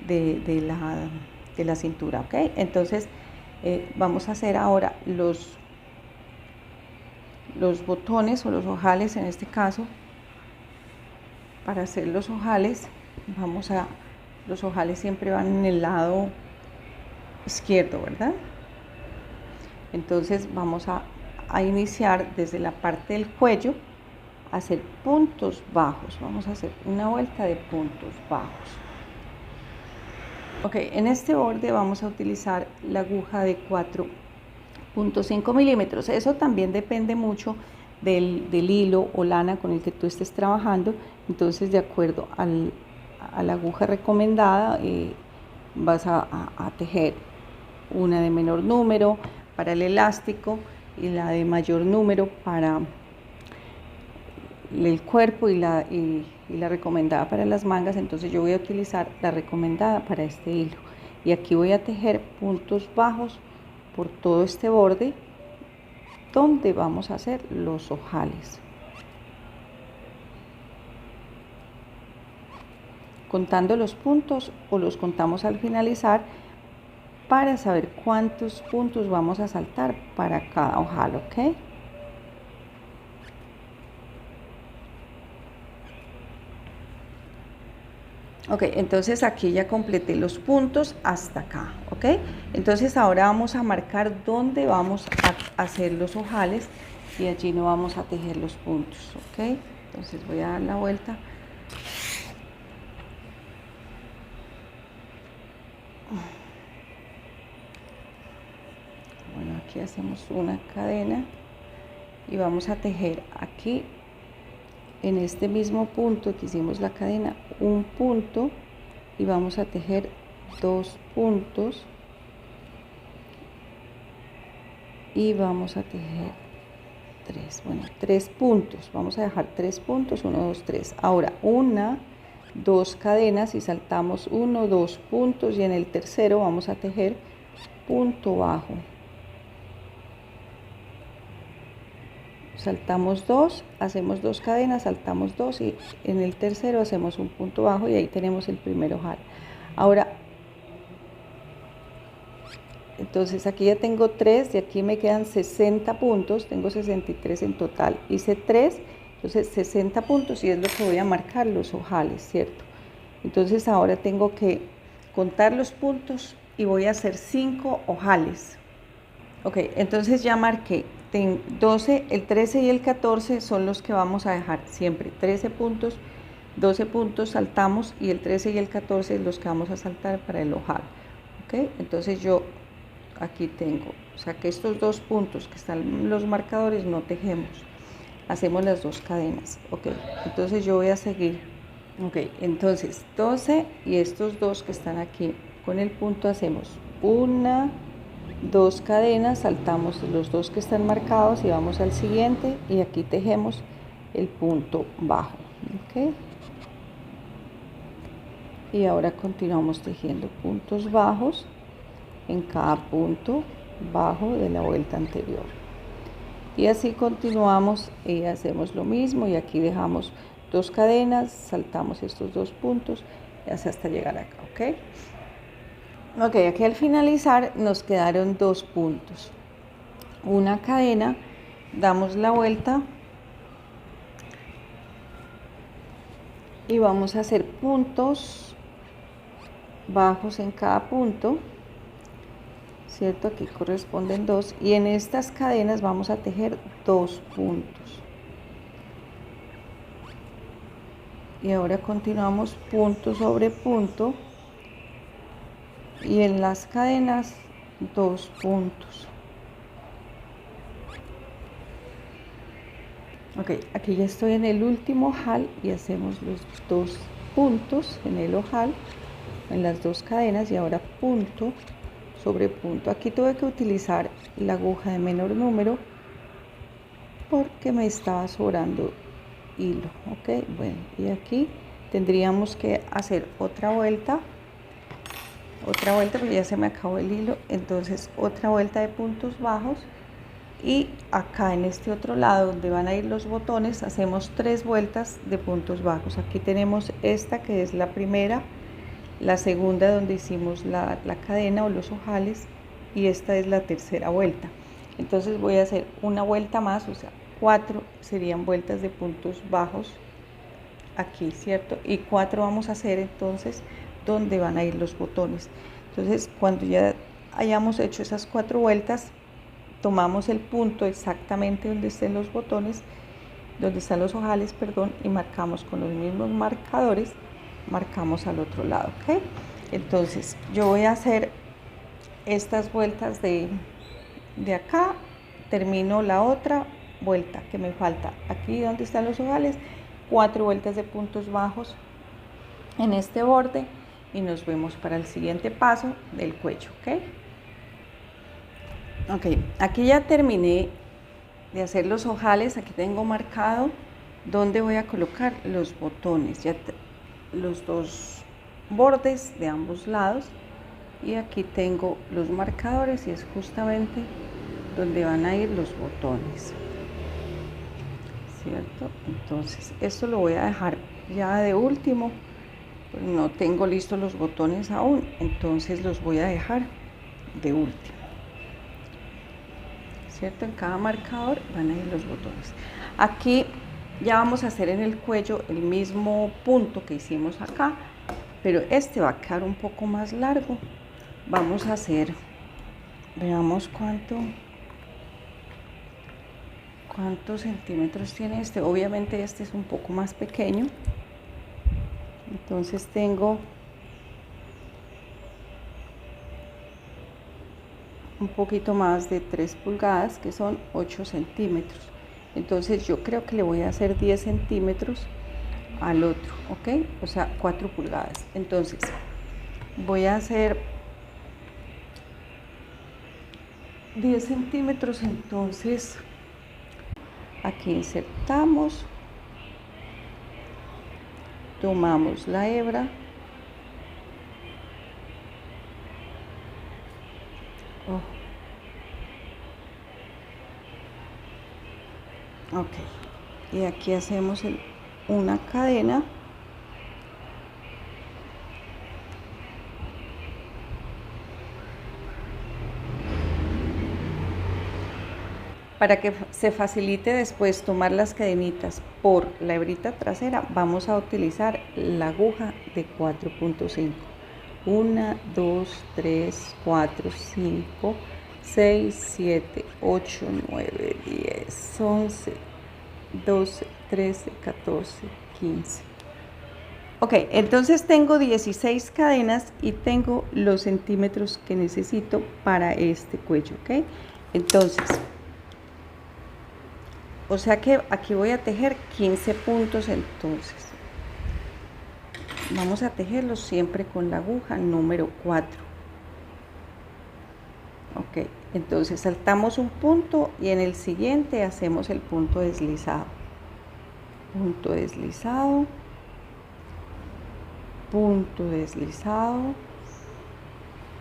de la cintura, ¿ok? Entonces vamos a hacer ahora los botones o los ojales en este caso. Para hacer los ojales, los ojales siempre van en el lado izquierdo, ¿verdad? Entonces vamos a iniciar desde la parte del cuello, a hacer puntos bajos. Vamos a hacer una vuelta de puntos bajos. Ok, en este borde vamos a utilizar la aguja de 4.5 milímetros. Eso también depende mucho del hilo o lana con el que tú estés trabajando. Entonces, de acuerdo a la aguja recomendada, vas a tejer una de menor número para el elástico y la de mayor número para el cuerpo y la recomendada para las mangas. Entonces yo voy a utilizar la recomendada para este hilo y aquí voy a tejer puntos bajos por todo este borde donde vamos a hacer los ojales, contando los puntos o los contamos al finalizar para saber cuántos puntos vamos a saltar para cada ojal, ¿ok? Ok, entonces aquí ya completé los puntos hasta acá, ¿ok? Entonces ahora vamos a marcar dónde vamos a hacer los ojales y allí no vamos a tejer los puntos, ¿ok? Entonces voy a dar la vuelta. Bueno, aquí hacemos una cadena y vamos a tejer aquí en este mismo punto que hicimos la cadena un punto y vamos a tejer 2 puntos y vamos a tejer 3 puntos. Vamos a dejar 3 puntos, 1, 2, 3. Ahora 1, 2 cadenas y saltamos 1, 2 puntos y en el tercero vamos a tejer punto bajo. Saltamos 2, hacemos 2 cadenas, saltamos 2 y en el tercero hacemos un punto bajo y ahí tenemos el primer ojal. Ahora, entonces aquí ya tengo 3, de aquí me quedan 60 puntos, tengo 63 en total, hice 3, entonces 60 puntos y es lo que voy a marcar los ojales, ¿cierto? Entonces ahora tengo que contar los puntos y voy a hacer 5 ojales. Ok, entonces ya marqué 12, el 13 y el 14 son los que vamos a dejar siempre, 13 puntos, 12 puntos saltamos y el 13 y el 14 es los que vamos a saltar para el ojal. Ok, entonces yo aquí tengo, saqué estos 2 puntos que están los marcadores, no tejemos, hacemos las 2 cadenas. Ok, entonces yo voy a seguir. Ok, entonces 12 y estos 2 que están aquí con el punto hacemos 1, 2 cadenas, saltamos los 2 que están marcados y vamos al siguiente y aquí tejemos el punto bajo, ¿ok? Y ahora continuamos tejiendo puntos bajos en cada punto bajo de la vuelta anterior y así continuamos y hacemos lo mismo y aquí dejamos 2 cadenas, saltamos estos 2 puntos y hasta llegar acá, ¿ok? Ok, aquí al finalizar nos quedaron 2 puntos, una cadena, damos la vuelta y vamos a hacer puntos bajos en cada punto, ¿cierto? Aquí corresponden 2 y en estas cadenas vamos a tejer 2 puntos. Y ahora continuamos punto sobre punto y en las cadenas 2 puntos. Ok, aquí ya estoy en el último ojal y hacemos los 2 puntos en el ojal, en las 2 cadenas y ahora punto sobre punto. Aquí tuve que utilizar la aguja de menor número porque me estaba sobrando hilo. Ok, bueno, y aquí tendríamos que hacer otra vuelta porque ya se me acabó el hilo, entonces otra vuelta de puntos bajos y acá en este otro lado donde van a ir los botones hacemos 3 vueltas de puntos bajos. Aquí tenemos esta que es la primera, la segunda donde hicimos la cadena o los ojales y esta es la tercera vuelta. Entonces voy a hacer una vuelta más, o sea 4 serían vueltas de puntos bajos aquí, ¿cierto? Y 4 vamos a hacer entonces donde van a ir los botones. Entonces cuando ya hayamos hecho esas 4 vueltas, tomamos el punto exactamente donde estén los botones, donde están los ojales, perdón, y marcamos con los mismos marcadores, marcamos al otro lado, ¿ok? Entonces yo voy a hacer estas vueltas de acá, termino la otra vuelta que me falta aquí donde están los ojales, 4 vueltas de puntos bajos en este borde y nos vemos para el siguiente paso del cuello, ¿ok? Ok, aquí ya terminé de hacer los ojales, aquí tengo marcado donde voy a colocar los botones, ya los 2 bordes de ambos lados y aquí tengo los marcadores y es justamente donde van a ir los botones, ¿cierto? Entonces esto lo voy a dejar ya de último, pues no tengo listos los botones aún, entonces los voy a dejar de último, ¿cierto? En cada marcador van a ir los botones. Aquí ya vamos a hacer en el cuello el mismo punto que hicimos acá, pero este va a quedar un poco más largo. Vamos a hacer, veamos cuántos centímetros tiene este. Obviamente este es un poco más pequeño, entonces tengo un poquito más de 3 pulgadas, que son 8 centímetros. Entonces yo creo que le voy a hacer 10 centímetros al otro, ¿ok? O sea, 4 pulgadas. Entonces voy a hacer 10 centímetros, entonces aquí insertamos, tomamos la hebra, ok, y aquí hacemos una cadena para que se facilite después tomar las cadenitas por la hebrita trasera. Vamos a utilizar la aguja de 4.5. 1, 2, 3, 4, 5, 6, 7, 8, 9, 10, 11, 12, 13, 14, 15. Ok, entonces tengo 16 cadenas y tengo los centímetros que necesito para este cuello, ok. Entonces, o sea que aquí voy a tejer 15 puntos, entonces vamos a tejerlos siempre con la aguja número 4. Ok, entonces saltamos un punto y en el siguiente hacemos el punto deslizado. Punto deslizado, punto deslizado,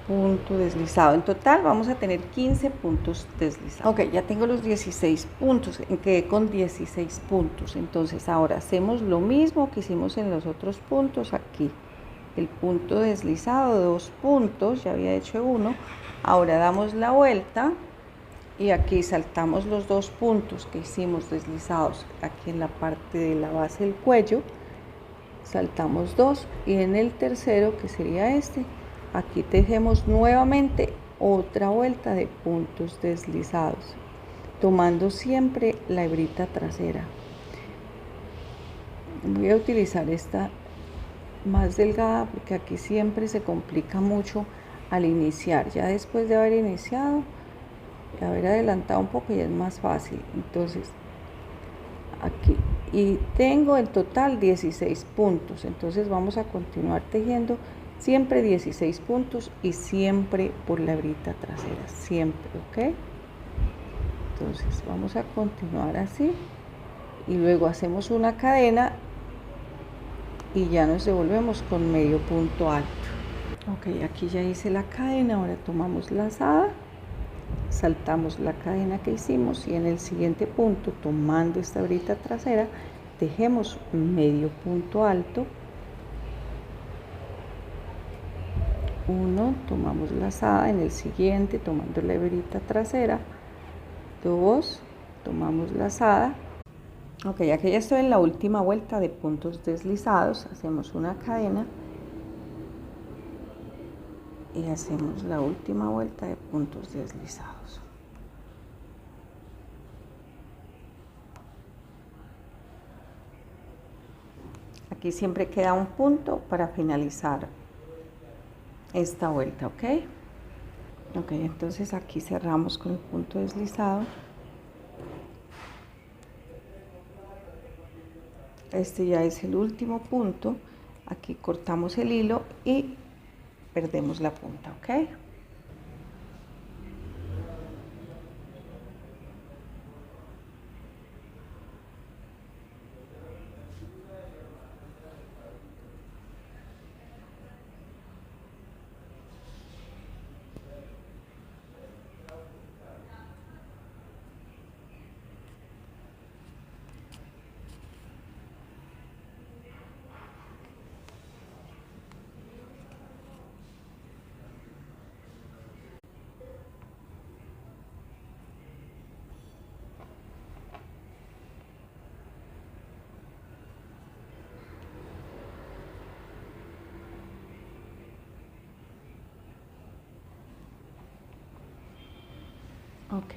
punto deslizado. En total vamos a tener 15 puntos deslizados. Ok, ya tengo los 16 puntos, quedé con 16 puntos. Entonces ahora hacemos lo mismo que hicimos en los otros puntos aquí. El punto deslizado, 2 puntos, ya había hecho uno. Ahora damos la vuelta y aquí saltamos los 2 puntos que hicimos deslizados aquí en la parte de la base del cuello saltamos 2 y en el tercero, que sería este, aquí tejemos nuevamente otra vuelta de puntos deslizados, tomando siempre la hebrita trasera. Voy a utilizar esta más delgada porque aquí siempre se complica mucho al iniciar. Ya después de haber iniciado, de haber adelantado un poco, ya es más fácil. Entonces aquí, y tengo en total 16 puntos, entonces vamos a continuar tejiendo siempre 16 puntos y siempre por la hebrita trasera, siempre, ¿ok? Entonces vamos a continuar así y luego hacemos una cadena y ya nos devolvemos con medio punto alto. Ok, aquí ya hice la cadena, ahora tomamos lazada, saltamos la cadena que hicimos y en el siguiente punto, tomando esta hebrita trasera, tejemos medio punto alto, 1, tomamos lazada, en el siguiente tomando la hebrita trasera, 2, tomamos lazada. Ok, aquí ya estoy en la última vuelta de puntos deslizados, hacemos una cadena y hacemos la última vuelta de puntos deslizados. Aquí siempre queda un punto para finalizar esta vuelta, ¿ok? Ok, entonces aquí cerramos con el punto deslizado. Este ya es el último punto. Aquí cortamos el hilo y perdemos la punta, ¿ok? Ok,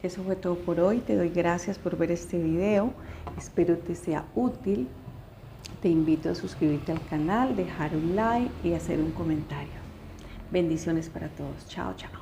eso fue todo por hoy. Te doy gracias por ver este video. Espero te sea útil. Te invito a suscribirte al canal, dejar un like y hacer un comentario. Bendiciones para todos. Chao, chao.